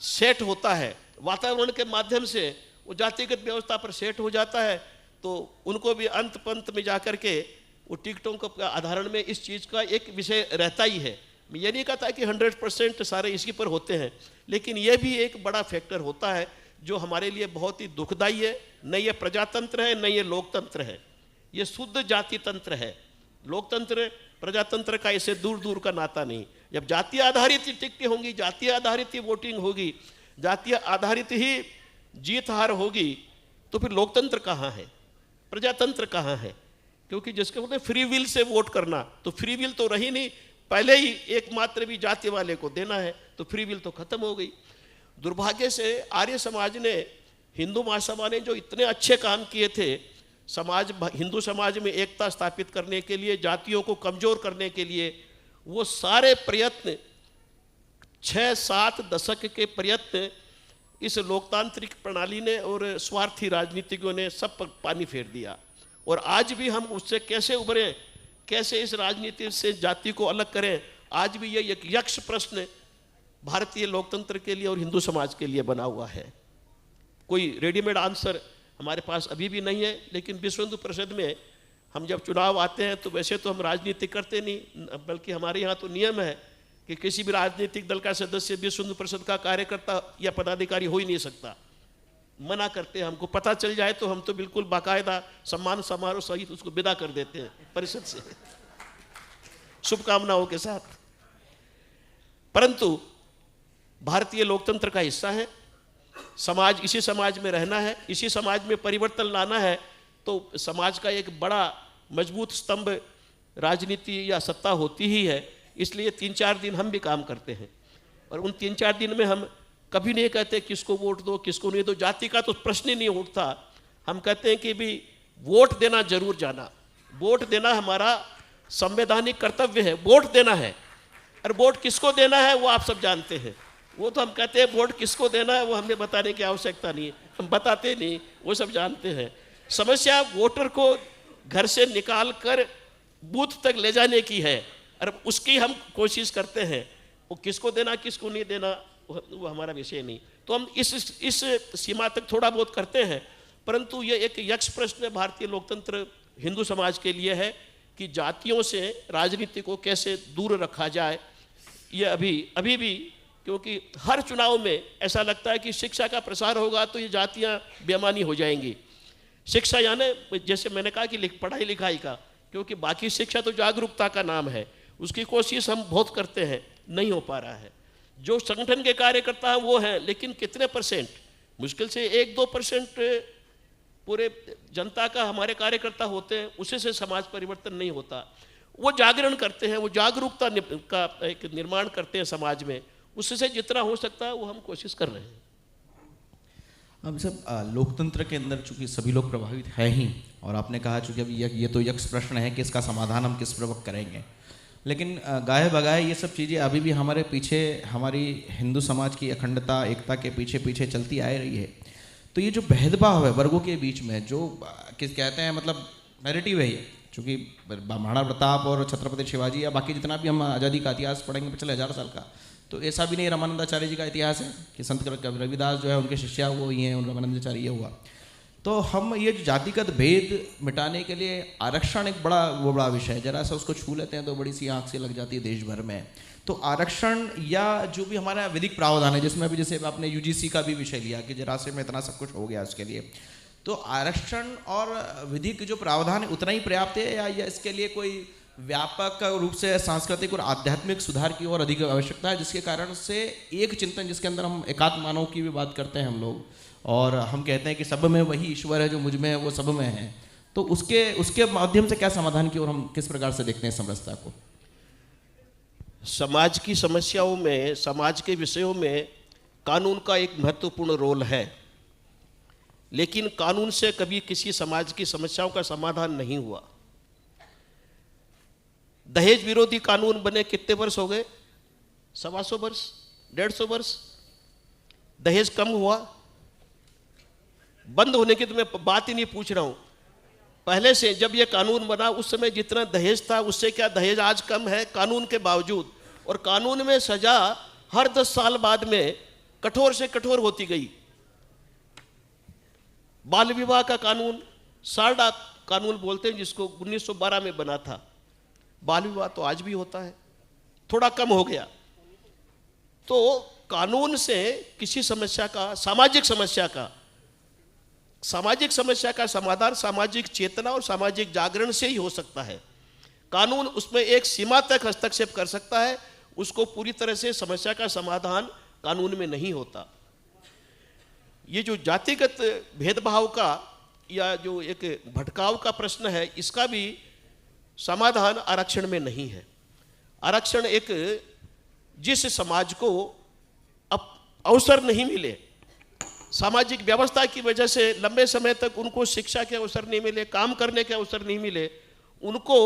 सेट होता है वातावरण के माध्यम से, वो जातिगत व्यवस्था पर सेट हो जाता है, तो उनको भी अंत पंत में जाकर के वो टिकटों के आधारण में इस चीज़ का एक विषय रहता ही है। मैं ये नहीं कहता कि 100% सारे इसी पर होते हैं, लेकिन ये भी एक बड़ा फैक्टर होता है जो हमारे लिए बहुत ही दुखदायी है। न ये प्रजातंत्र है, न ये लोकतंत्र है, ये शुद्ध जाति तंत्र है। लोकतंत्र प्रजातंत्र का इसे दूर दूर का नाता नहीं। जब जातीय आधारित ही टिकटें होंगी, जातीय आधारित ही वोटिंग होगी, जातीय आधारित ही जीत हार होगी, तो फिर लोकतंत्र कहाँ है, प्रजातंत्र कहाँ है? क्योंकि जिसके बोलते फ्री विल से वोट करना, तो फ्री विल तो रही नहीं, पहले ही एकमात्र भी जाति वाले को देना है, तो फ्री विल तो खत्म हो गई। दुर्भाग्य से आर्य समाज ने, हिंदू महासभा ने जो इतने अच्छे काम किए थे हिंदू समाज में एकता स्थापित करने के लिए, जातियों को कमजोर करने के लिए, वो सारे प्रयत्न 6-7 दशक के प्रयत्न इस लोकतांत्रिक प्रणाली ने और स्वार्थी राजनीतिज्ञों ने सब पर पानी फेर दिया। और आज भी हम उससे कैसे उभरें, कैसे इस राजनीति से जाति को अलग करें, आज भी ये एक यक्ष प्रश्न भारतीय लोकतंत्र के लिए और हिंदू समाज के लिए बना हुआ है। कोई रेडीमेड आंसर हमारे पास अभी भी नहीं है, लेकिन विश्व हिंदू परिषद में हम जब चुनाव आते हैं तो वैसे तो हम राजनीति करते नहीं, बल्कि हमारे यहाँ तो नियम है कि किसी भी राजनीतिक दल का सदस्य विश्व हिंदू परिषद का कार्यकर्ता या पदाधिकारी हो ही नहीं सकता, मना करते हैं। हमको पता चल जाए तो हम तो बिल्कुल बाकायदा सम्मान समारोह सहित उसको विदा कर देते हैं परिषद से, शुभकामनाओं के साथ। परंतु भारतीय लोकतंत्र का हिस्सा है, समाज, इसी समाज में रहना है, इसी समाज में परिवर्तन लाना है, तो समाज का एक बड़ा मजबूत स्तंभ राजनीति या सत्ता होती ही है। इसलिए 3-4 दिन हम भी काम करते हैं, और उन 3-4 दिन में हम कभी नहीं कहते किसको वोट दो किसको नहीं दो, जाति का तो प्रश्न ही नहीं उठता। हम कहते हैं कि भी वोट देना जरूर जाना, वोट देना हमारा संवैधानिक कर्तव्य है, वोट देना है। और वोट किसको देना है वो आप सब जानते हैं, वो तो हम कहते हैं वोट किसको देना है वो हमें बताने की आवश्यकता नहीं है, हम बताते नहीं, वो सब जानते हैं। समस्या वोटर को घर से निकाल कर बूथ तक ले जाने की है और उसकी हम कोशिश करते हैं। वो किसको देना किसको नहीं देना वो हमारा विषय नहीं। तो हम इस सीमा तक थोड़ा बहुत करते हैं, परंतु ये एक यक्ष प्रश्न भारतीय लोकतंत्र हिंदू समाज के लिए है कि जातियों से राजनीति को कैसे दूर रखा जाए। ये अभी भी, क्योंकि हर चुनाव में ऐसा लगता है कि शिक्षा का प्रसार होगा तो ये जातियां बेमानी हो जाएंगी। शिक्षा यानी जैसे मैंने कहा कि पढ़ाई लिखाई का, क्योंकि बाकी शिक्षा तो जागरूकता का नाम है, उसकी कोशिश हम बहुत करते हैं, नहीं हो पा रहा है। जो संगठन के कार्यकर्ता हैं वो हैं, लेकिन कितने परसेंट, मुश्किल से 1-2% पूरे जनता का हमारे कार्यकर्ता होते हैं, उसी से समाज परिवर्तन नहीं होता। वो जागरण करते हैं, वो जागरूकता का एक निर्माण करते हैं समाज में, उससे जितना हो सकता है वो हम कोशिश कर रहे हैं। अब सब लोकतंत्र के अंदर चूंकि सभी लोग प्रभावित हैं ही, और आपने कहा चूंकि अभी ये तो यक्ष प्रश्न है कि इसका समाधान हम किस प्रकार करेंगे, लेकिन गाये बगाए ये सब चीज़ें अभी भी हमारे पीछे, हमारी हिंदू समाज की अखंडता एकता के पीछे पीछे चलती आ रही है। तो ये जो भेदभाव है वर्गों के बीच में, जो किस कहते हैं, मतलब नैरेटिव है ये, चूँकि महाराणा प्रताप और छत्रपति शिवाजी या बाकी जितना भी हम आज़ादी का इतिहास पढ़ेंगे पिछले 1000 साल का, तो ऐसा भी नहीं रामानंदाचार्य जी का इतिहास है कि संत रविदास जो है उनके शिष्या वो ही हैं, रामानंदाचार्य ये हुआ। तो हम ये जो जातिगत भेद मिटाने के लिए आरक्षण एक बड़ा विषय है, जरा सा उसको छू लेते हैं तो बड़ी सी आँख से लग जाती है देश भर में। तो आरक्षण या जो भी हमारा विधिक प्रावधान है, जिसमें भी जैसे आपने यूजीसी का भी विषय लिया कि जरासे में इतना सब कुछ हो गया उसके लिए, तो आरक्षण और विधिक जो प्रावधान है उतना ही पर्याप्त है या इसके लिए कोई व्यापक रूप से सांस्कृतिक और आध्यात्मिक सुधार की ओर अधिक आवश्यकता है, जिसके कारण से एक चिंतन जिसके अंदर हम एकात्म मानव की भी बात करते हैं हम लोग, और हम कहते हैं कि सब में वही ईश्वर है जो मुझ में है वो सब में है, तो उसके माध्यम से क्या समाधान की ओर हम किस प्रकार से देखते हैं समरसता को? समाज की समस्याओं में, समाज के विषयों में कानून का एक महत्वपूर्ण रोल है, लेकिन कानून से कभी किसी समाज की समस्याओं का समाधान नहीं हुआ। दहेज विरोधी कानून बने कितने वर्ष हो गए? 125 वर्ष, 150 वर्ष। दहेज कम हुआ? बंद होने की तो मैं बात ही नहीं पूछ रहा हूं। पहले से जब ये कानून बना उस समय जितना दहेज था उससे क्या दहेज आज कम है कानून के बावजूद? और कानून में सजा हर 10 साल बाद में कठोर से कठोर होती गई। बाल विवाह का कानून, सारडा कानून बोलते हैं जिसको 1912 में बना था, बाल विवाह तो आज भी होता है, थोड़ा कम हो गया। तो कानून से किसी समस्या का, सामाजिक समस्या का समाधान सामाजिक चेतना और सामाजिक जागरण से ही हो सकता है। कानून उसमें एक सीमा तक हस्तक्षेप कर सकता है, उसको पूरी तरह से समस्या का समाधान कानून में नहीं होता। ये जो जातिगत भेदभाव का या जो एक भटकाव का प्रश्न है, इसका भी समाधान आरक्षण में नहीं है। आरक्षण एक, जिस समाज को अब अवसर नहीं मिले, सामाजिक व्यवस्था की वजह से लंबे समय तक उनको शिक्षा के अवसर नहीं मिले, काम करने के अवसर नहीं मिले, उनको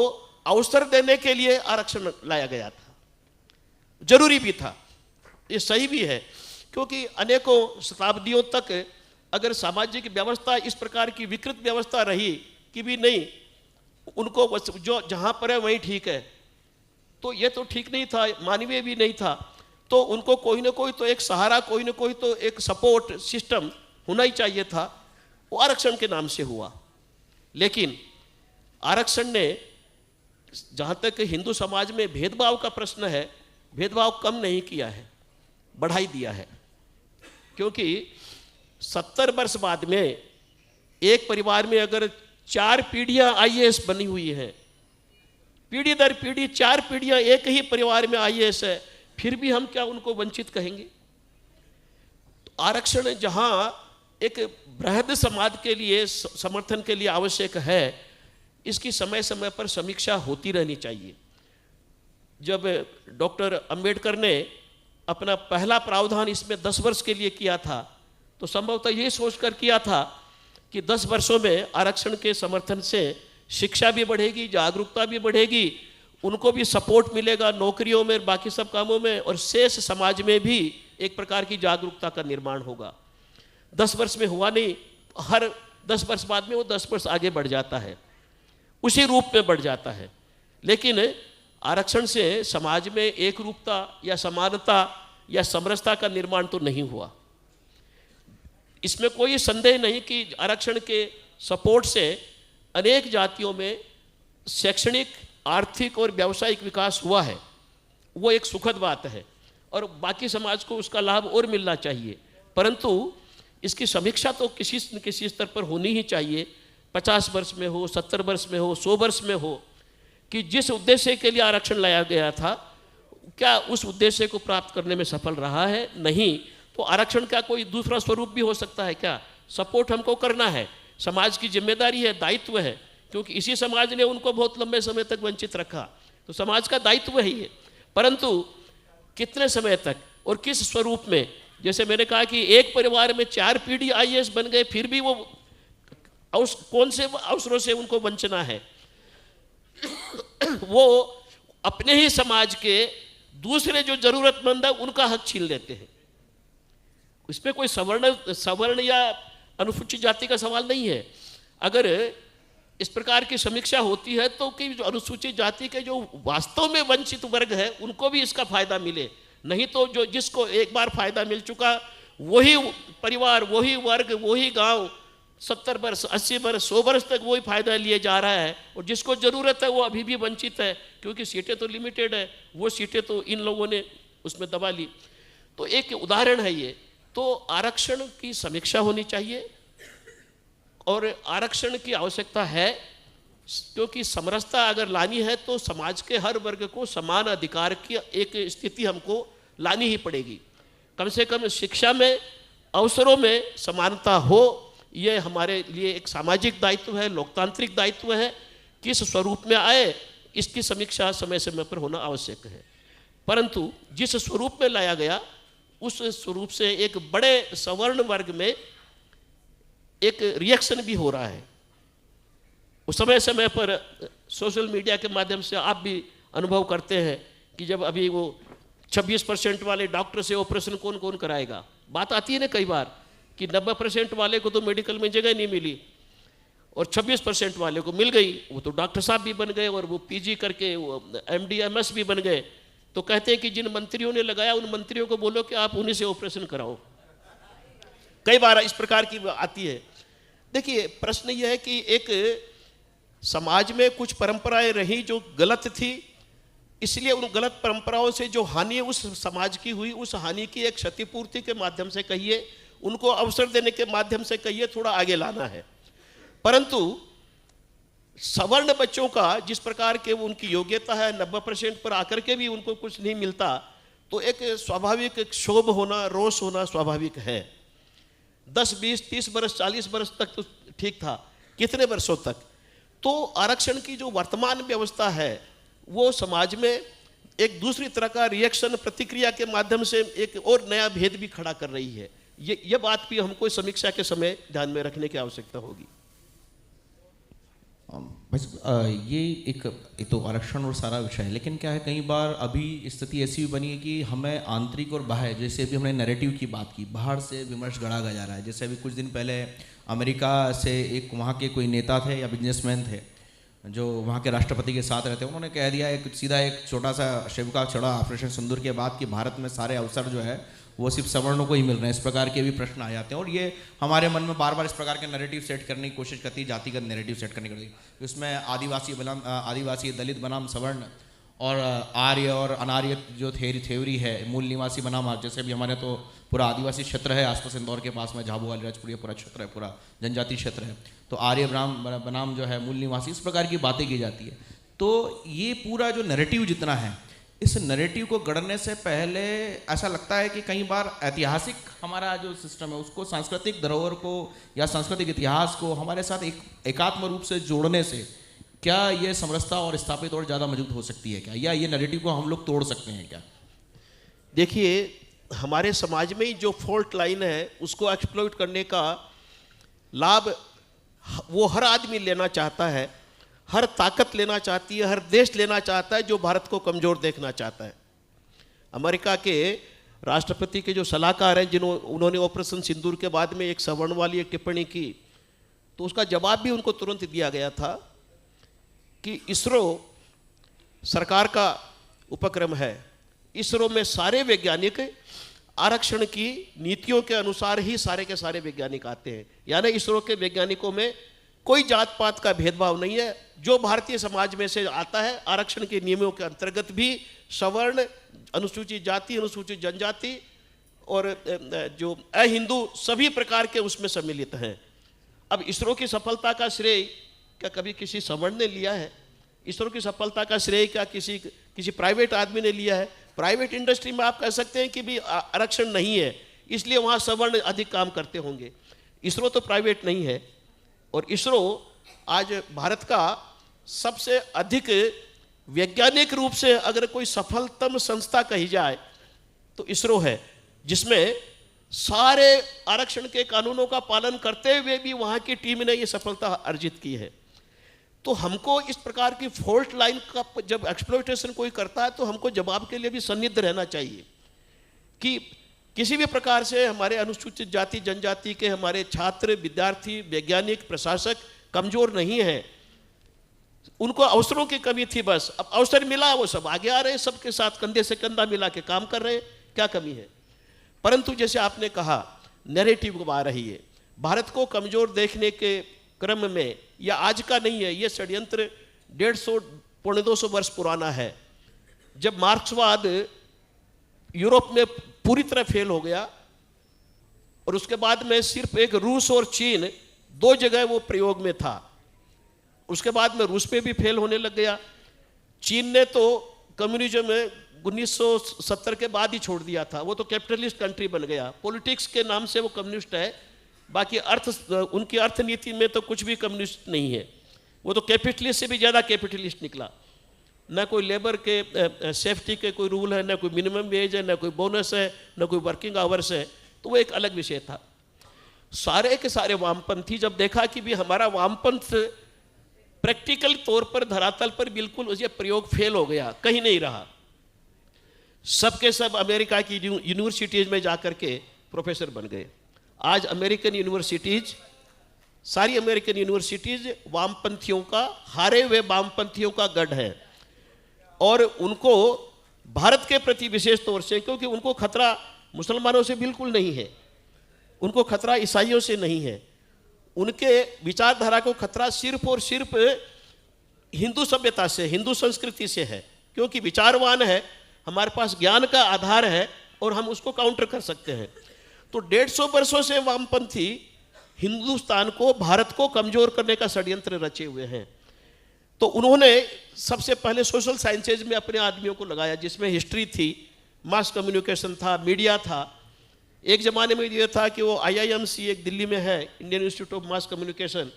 अवसर देने के लिए आरक्षण लाया गया था। जरूरी भी था, ये सही भी है, क्योंकि अनेकों शताब्दियों तक अगर सामाजिक व्यवस्था इस प्रकार की विकृत व्यवस्था रही कि भी नहीं, उनको जो जहाँ पर है वहीं ठीक है, तो ये तो ठीक नहीं था, मानवीय भी नहीं था। तो उनको कोई ना कोई तो एक सहारा, कोई ना कोई तो एक सपोर्ट सिस्टम होना ही चाहिए था। वो आरक्षण के नाम से हुआ। लेकिन आरक्षण ने, जहाँ तक हिंदू समाज में भेदभाव का प्रश्न है, भेदभाव कम नहीं किया है, बढ़ाई दिया है। क्योंकि 70 वर्ष बाद में एक परिवार में अगर 4 पीढ़ियां आईएएस बनी हुई हैं, पीढ़ी दर पीढ़ी 4 पीढ़ियां एक ही परिवार में आईएएस है, फिर भी हम क्या उनको वंचित कहेंगे? तो आरक्षण जहां एक बृहद समाज के लिए समर्थन के लिए आवश्यक है, इसकी समय समय पर समीक्षा होती रहनी चाहिए। जब डॉक्टर अंबेडकर ने अपना पहला प्रावधान इसमें 10 वर्ष के लिए किया था, तो संभवतः ये सोचकर किया था कि 10 वर्षों में आरक्षण के समर्थन से शिक्षा भी बढ़ेगी, जागरूकता भी बढ़ेगी, उनको भी सपोर्ट मिलेगा नौकरियों में, बाकी सब कामों में, और शेष समाज में भी एक प्रकार की जागरूकता का निर्माण होगा। 10 वर्ष में हुआ नहीं, हर 10 वर्ष बाद में वो 10 वर्ष आगे बढ़ जाता है, उसी रूप में बढ़ जाता है। लेकिन आरक्षण से समाज में एक रूपता या समानता या समरसता का निर्माण तो नहीं हुआ। इसमें कोई संदेह नहीं कि आरक्षण के सपोर्ट से अनेक जातियों में शैक्षणिक, आर्थिक और व्यावसायिक विकास हुआ है, वो एक सुखद बात है और बाकी समाज को उसका लाभ और मिलना चाहिए। परंतु इसकी समीक्षा तो किसी न किसी स्तर पर होनी ही चाहिए, 50 वर्ष में हो, 70 वर्ष में हो, 100 वर्ष में हो, कि जिस उद्देश्य के लिए आरक्षण लाया गया था क्या उस उद्देश्य को प्राप्त करने में सफल रहा है, नहीं तो आरक्षण का कोई दूसरा स्वरूप भी हो सकता है क्या। सपोर्ट हमको करना है, समाज की जिम्मेदारी है, दायित्व है, क्योंकि इसी समाज ने उनको बहुत लंबे समय तक वंचित रखा, तो समाज का दायित्व ही है। परंतु कितने समय तक और किस स्वरूप में, जैसे मैंने कहा कि एक परिवार में 4 पीढ़ी आईएएस बन गए, फिर भी वो कौन से अवसरों से उनको वंचना है। वो अपने ही समाज के दूसरे जो जरूरतमंद है उनका हक छीन लेते हैं। इसमें कोई सवर्ण या अनुसूचित जाति का सवाल नहीं है। अगर इस प्रकार की समीक्षा होती है तो कि जो अनुसूचित जाति के जो वास्तव में वंचित वर्ग है उनको भी इसका फायदा मिले, नहीं तो जो जिसको एक बार फायदा मिल चुका वही परिवार, वही वर्ग, वही गांव 70 वर्ष, 80 वर्ष, 100 वर्ष तक वही फायदा लिए जा रहा है और जिसको ज़रूरत है वो अभी भी वंचित है, क्योंकि सीटें तो लिमिटेड है, वो सीटें तो इन लोगों ने उसमें दबा ली। तो एक उदाहरण है ये। तो आरक्षण की समीक्षा होनी चाहिए और आरक्षण की आवश्यकता है, क्योंकि समरसता अगर लानी है तो समाज के हर वर्ग को समान अधिकार की एक स्थिति हमको लानी ही पड़ेगी। कम से कम शिक्षा में, अवसरों में समानता हो, ये हमारे लिए एक सामाजिक दायित्व है, लोकतांत्रिक दायित्व है। किस स्वरूप में आए इसकी समीक्षा समय समय पर होना आवश्यक है। परंतु जिस स्वरूप में लाया गया उस स्वरूप से एक बड़े सवर्ण वर्ग में एक रिएक्शन भी हो रहा है। उस समय समय पर सोशल मीडिया के माध्यम से आप भी अनुभव करते हैं कि जब अभी वो 26% वाले डॉक्टर से ऑपरेशन कौन कौन कराएगा, बात आती है ना कई बार कि 90% वाले को तो मेडिकल में जगह नहीं मिली और 26% वाले को मिल गई, वो तो डॉक्टर साहब भी बन गए और वो पीजी करके वो एमडी एमएस भी बन गए। तो कहते हैं कि जिन मंत्रियों ने लगाया उन मंत्रियों को बोलो कि आप उन्हीं से ऑपरेशन कराओ। कई बार इस प्रकार की आती है। देखिए, प्रश्न यह है कि एक समाज में कुछ परंपराएं रही जो गलत थी, इसलिए उन गलत परंपराओं से जो हानि उस समाज की हुई, उस हानि की एक क्षतिपूर्ति के माध्यम से कहिए, उनको अवसर देने के माध्यम से कहिए, थोड़ा आगे लाना है। परंतु सवर्ण बच्चों का जिस प्रकार के वो उनकी योग्यता है 90% पर आकर के भी उनको कुछ नहीं मिलता, तो एक स्वाभाविक क्षोभ होना, रोष होना स्वाभाविक है। 10, 20, 30 वर्ष, 40 वर्ष तक तो ठीक था, कितने वर्षों तक? तो आरक्षण की जो वर्तमान व्यवस्था है वो समाज में एक दूसरी तरह का रिएक्शन, प्रतिक्रिया के माध्यम से एक और नया भेद भी खड़ा कर रही है। ये बात भी हमको समीक्षा के समय ध्यान में रखने की आवश्यकता होगी। बस ये एक तो आरक्षण और सारा विषय है, लेकिन क्या है कई बार अभी स्थिति ऐसी भी बनी है कि हमें आंतरिक और बाहर, जैसे अभी हमने नैरेटिव की बात की, बाहर से विमर्श गढ़ा जा रहा है। जैसे अभी कुछ दिन पहले अमेरिका से एक वहाँ के कोई नेता थे या बिजनेसमैन थे जो वहाँ के राष्ट्रपति के साथ रहते, उन्होंने कह दिया एक सीधा एक छोटा सा शिव का चढ़ा ऑपरेशन सिंदूर के बाद कि भारत में सारे अवसर जो है वो सिर्फ सवर्णों को ही मिल रहे हैं। इस प्रकार के भी प्रश्न आ जाते हैं और ये हमारे मन में बार बार इस प्रकार के नैरेटिव सेट करने की कोशिश करती है, जातिगत नैरेटिव सेट करने की। उसमें आदिवासी, दलित बनाम सवर्ण और आर्य और अनार्य जो थ्योरी है, मूल निवासी बनाम, जैसे भी हमारे तो पूरा आदिवासी क्षेत्र है आसपास इंदौर के पास में, झाबुआ अलीराजपुर पूरा क्षेत्र है, पूरा जनजाति क्षेत्र है, तो आर्य बनाम जो है मूल निवासी, इस प्रकार की बातें की जाती है। तो ये पूरा जो नैरेटिव जितना है, इस नैरेटिव को गढ़ने से पहले ऐसा लगता है कि कई बार ऐतिहासिक हमारा जो सिस्टम है उसको, सांस्कृतिक धरोहर को या सांस्कृतिक इतिहास को हमारे साथ एकात्म रूप से जोड़ने से क्या ये समरसता और स्थापित और ज़्यादा मजबूत हो सकती है क्या, या ये नैरेटिव को हम लोग तोड़ सकते हैं क्या? देखिए, हमारे समाज में ही जो फॉल्ट लाइन है उसको एक्सप्लॉइट करने का लाभ वो हर आदमी लेना चाहता है, हर ताकत लेना चाहती है, हर देश लेना चाहता है जो भारत को कमज़ोर देखना चाहता है। अमेरिका के राष्ट्रपति के जो सलाहकार हैं उन्होंने ऑपरेशन सिंदूर के बाद में एक सवर्ण वाली एक टिप्पणी की, तो उसका जवाब भी उनको तुरंत दिया गया था कि इसरो सरकार का उपक्रम है, इसरो में सारे वैज्ञानिक आरक्षण की नीतियों के अनुसार ही सारे के सारे वैज्ञानिक आते हैं, यानी इसरो के वैज्ञानिकों में कोई जात पात का भेदभाव नहीं है। जो भारतीय समाज में से आता है आरक्षण के नियमों के अंतर्गत भी सवर्ण, अनुसूचित जाति, अनुसूचित जनजाति और जो अहिंदू सभी प्रकार के उसमें सम्मिलित हैं। अब इसरो की सफलता का श्रेय क्या कभी किसी सवर्ण ने लिया है? इसरो की सफलता का श्रेय क्या किसी प्राइवेट आदमी ने लिया है? प्राइवेट इंडस्ट्री में आप कह सकते हैं कि भी आरक्षण नहीं है इसलिए वहाँ सवर्ण अधिक काम करते होंगे। इसरो तो प्राइवेट नहीं है, और इसरो आज भारत का सबसे अधिक वैज्ञानिक रूप से अगर कोई सफलतम संस्था कही जाए तो इसरो है, जिसमें सारे आरक्षण के कानूनों का पालन करते हुए भी वहाँ की टीम ने ये सफलता अर्जित की है। तो हमको इस प्रकार की फॉल्ट लाइन का जब एक्सप्लॉयटेशन कोई करता है तो हमको जवाब के लिए भी सन्निध रहना चाहिए कि किसी भी प्रकार से हमारे अनुसूचित जाति जनजाति के हमारे छात्र, विद्यार्थी, वैज्ञानिक, प्रशासक कमजोर नहीं हैं। उनको अवसरों की कमी थी, बस अब अवसर मिला वो सब आगे आ रहे हैं, सबके साथ कंधे से कंधा मिला के काम कर रहे हैं, क्या कमी है? परंतु जैसे आपने कहा नैरेटिव आ रही है, भारत को कमजोर देखने के क्रम में, यह आज का नहीं है, यह षड्यंत्र 150-200 वर्ष पुराना है। जब मार्क्सवाद यूरोप में पूरी तरह फेल हो गया और उसके बाद में सिर्फ एक रूस और चीन दो जगह वो प्रयोग में था, उसके बाद में रूस पे भी फेल होने लग गया। चीन ने तो कम्युनिज्म में 1970 के बाद ही छोड़ दिया था, वो तो कैपिटलिस्ट कंट्री बन गया। पॉलिटिक्स के नाम से वो कम्युनिस्ट है, बाकी उनकी अर्थनीति में तो कुछ भी कम्युनिस्ट नहीं है। वो तो कैपिटलिस्ट से भी ज़्यादा कैपिटलिस्ट निकला। न कोई लेबर के सेफ्टी के कोई रूल है, न कोई मिनिमम वेज है, न कोई बोनस है, न कोई वर्किंग आवर्स है, तो वो एक अलग विषय था। सारे के सारे वामपंथी जब देखा कि भी हमारा वामपंथ प्रैक्टिकल तौर पर धरातल पर बिल्कुल ये प्रयोग फेल हो गया, कहीं नहीं रहा, सबके सब अमेरिका की यूनिवर्सिटीज़ में जाकर के प्रोफेसर बन गए। आज अमेरिकन यूनिवर्सिटीज़, सारी अमेरिकन यूनिवर्सिटीज़ वामपंथियों का, हारे हुए वामपंथियों का गढ़ है, और उनको भारत के प्रति विशेष तौर से, क्योंकि उनको खतरा मुसलमानों से बिल्कुल नहीं है, उनको खतरा ईसाइयों से नहीं है, उनके विचारधारा को खतरा सिर्फ और सिर्फ हिंदू सभ्यता से, हिंदू संस्कृति से है, क्योंकि विचारवान है, हमारे पास ज्ञान का आधार है और हम उसको काउंटर कर सकते हैं। तो 150 वर्षों से वामपंथी हिंदुस्तान को, भारत को कमजोर करने का षड्यंत्र रचे हुए हैं। तो उन्होंने सबसे पहले सोशल साइंसेज में अपने आदमियों को लगाया, जिसमें हिस्ट्री थी, मास कम्युनिकेशन था, मीडिया था। एक ज़माने में ये था कि वो IIMC एक दिल्ली में है, Indian institute of mass communication,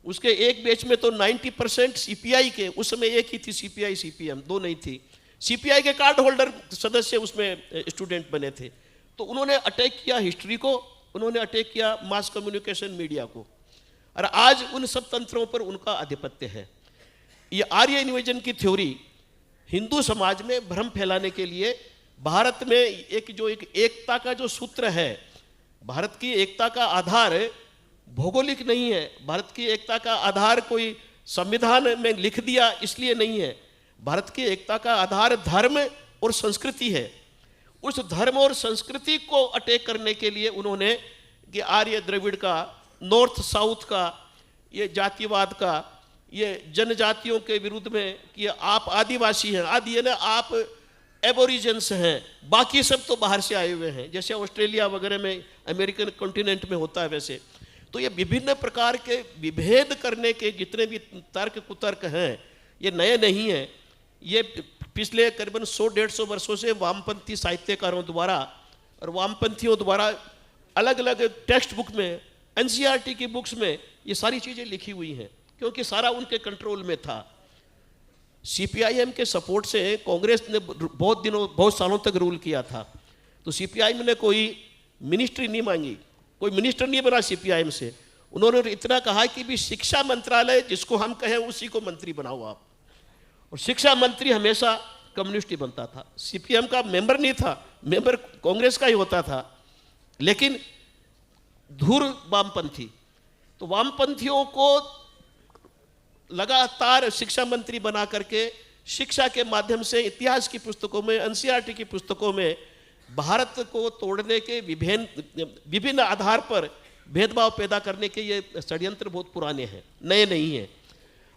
उसके एक बैच में तो 90% CPI के, उस समय एक ही थी CPI CPM, दो नहीं थी, CPI के कार्ड होल्डर सदस्य उसमें स्टूडेंट बने थे। तो उन्होंने अटैक किया हिस्ट्री को, उन्होंने अटैक किया मास कम्युनिकेशन मीडिया को, और आज उन सब तंत्रों पर उनका आधिपत्य है। ये आर्य इन्वेजन की थ्योरी हिंदू समाज में भ्रम फैलाने के लिए, भारत में एक एकता का जो सूत्र है, भारत की एकता का आधार भौगोलिक नहीं है, भारत की एकता का आधार कोई संविधान में लिख दिया इसलिए नहीं है, भारत की एकता का आधार धर्म और संस्कृति है। उस धर्म और संस्कृति को अटैक करने के लिए उन्होंने कि आर्य द्रविड़ का, नॉर्थ साउथ का, ये जातिवाद का, ये जनजातियों के विरुद्ध में कि आप आदिवासी हैं, आदि है ना, आप एबोरिजिन्स हैं, बाकी सब तो बाहर से आए हुए हैं, जैसे ऑस्ट्रेलिया वगैरह में, अमेरिकन कॉन्टिनेंट में होता है वैसे। तो ये विभिन्न प्रकार के विभेद करने के जितने भी तर्क कुतर्क हैं, ये नए नहीं हैं, ये पिछले करीबन 100-150 वर्षों से वामपंथी साहित्यकारों द्वारा और वामपंथियों द्वारा अलग अलग टेक्स्ट बुक में, NCERT की बुक्स में ये सारी चीज़ें लिखी हुई हैं, क्योंकि सारा उनके कंट्रोल में था। CPIM के सपोर्ट से कांग्रेस ने बहुत सालों तक रूल किया था, तो CPIM ने कोई मिनिस्ट्री नहीं मांगी, कोई मिनिस्टर नहीं बना CPIM से। उन्होंने इतना कहा कि भी शिक्षा मंत्रालय जिसको हम कहें उसी को मंत्री बनाओ आप, और शिक्षा मंत्री हमेशा कम्युनिस्ट ही बनता था, CPM का मेंबर नहीं था, मेंबर कांग्रेस का ही होता था, लेकिन धुर वामपंथी। तो वामपंथियों को लगातार शिक्षा मंत्री बना करके शिक्षा के माध्यम से इतिहास की पुस्तकों में, एनसीईआरटी की पुस्तकों में भारत को तोड़ने के विभिन्न आधार पर भेदभाव पैदा करने के ये षड्यंत्र बहुत पुराने हैं, नए नहीं हैं।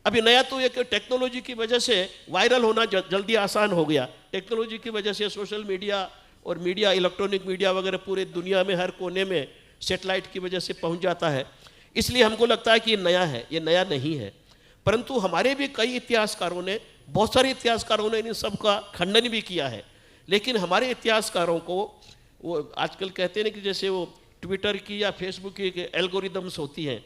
अभी नया तो एक टेक्नोलॉजी की वजह से वायरल होना जल्दी आसान हो गया। टेक्नोलॉजी की वजह से सोशल मीडिया और मीडिया, इलेक्ट्रॉनिक मीडिया वगैरह पूरे दुनिया में हर कोने में सैटेलाइट की वजह से पहुंच जाता है, इसलिए हमको लगता है कि ये नया है। ये नया नहीं है, परंतु हमारे भी कई इतिहासकारों ने, बहुत सारे इतिहासकारों ने इन सब का खंडन भी किया है। लेकिन हमारे इतिहासकारों को, वो आजकल कहते हैं ना कि जैसे वो ट्विटर की या फेसबुक की एल्गोरिदम्स होती हैं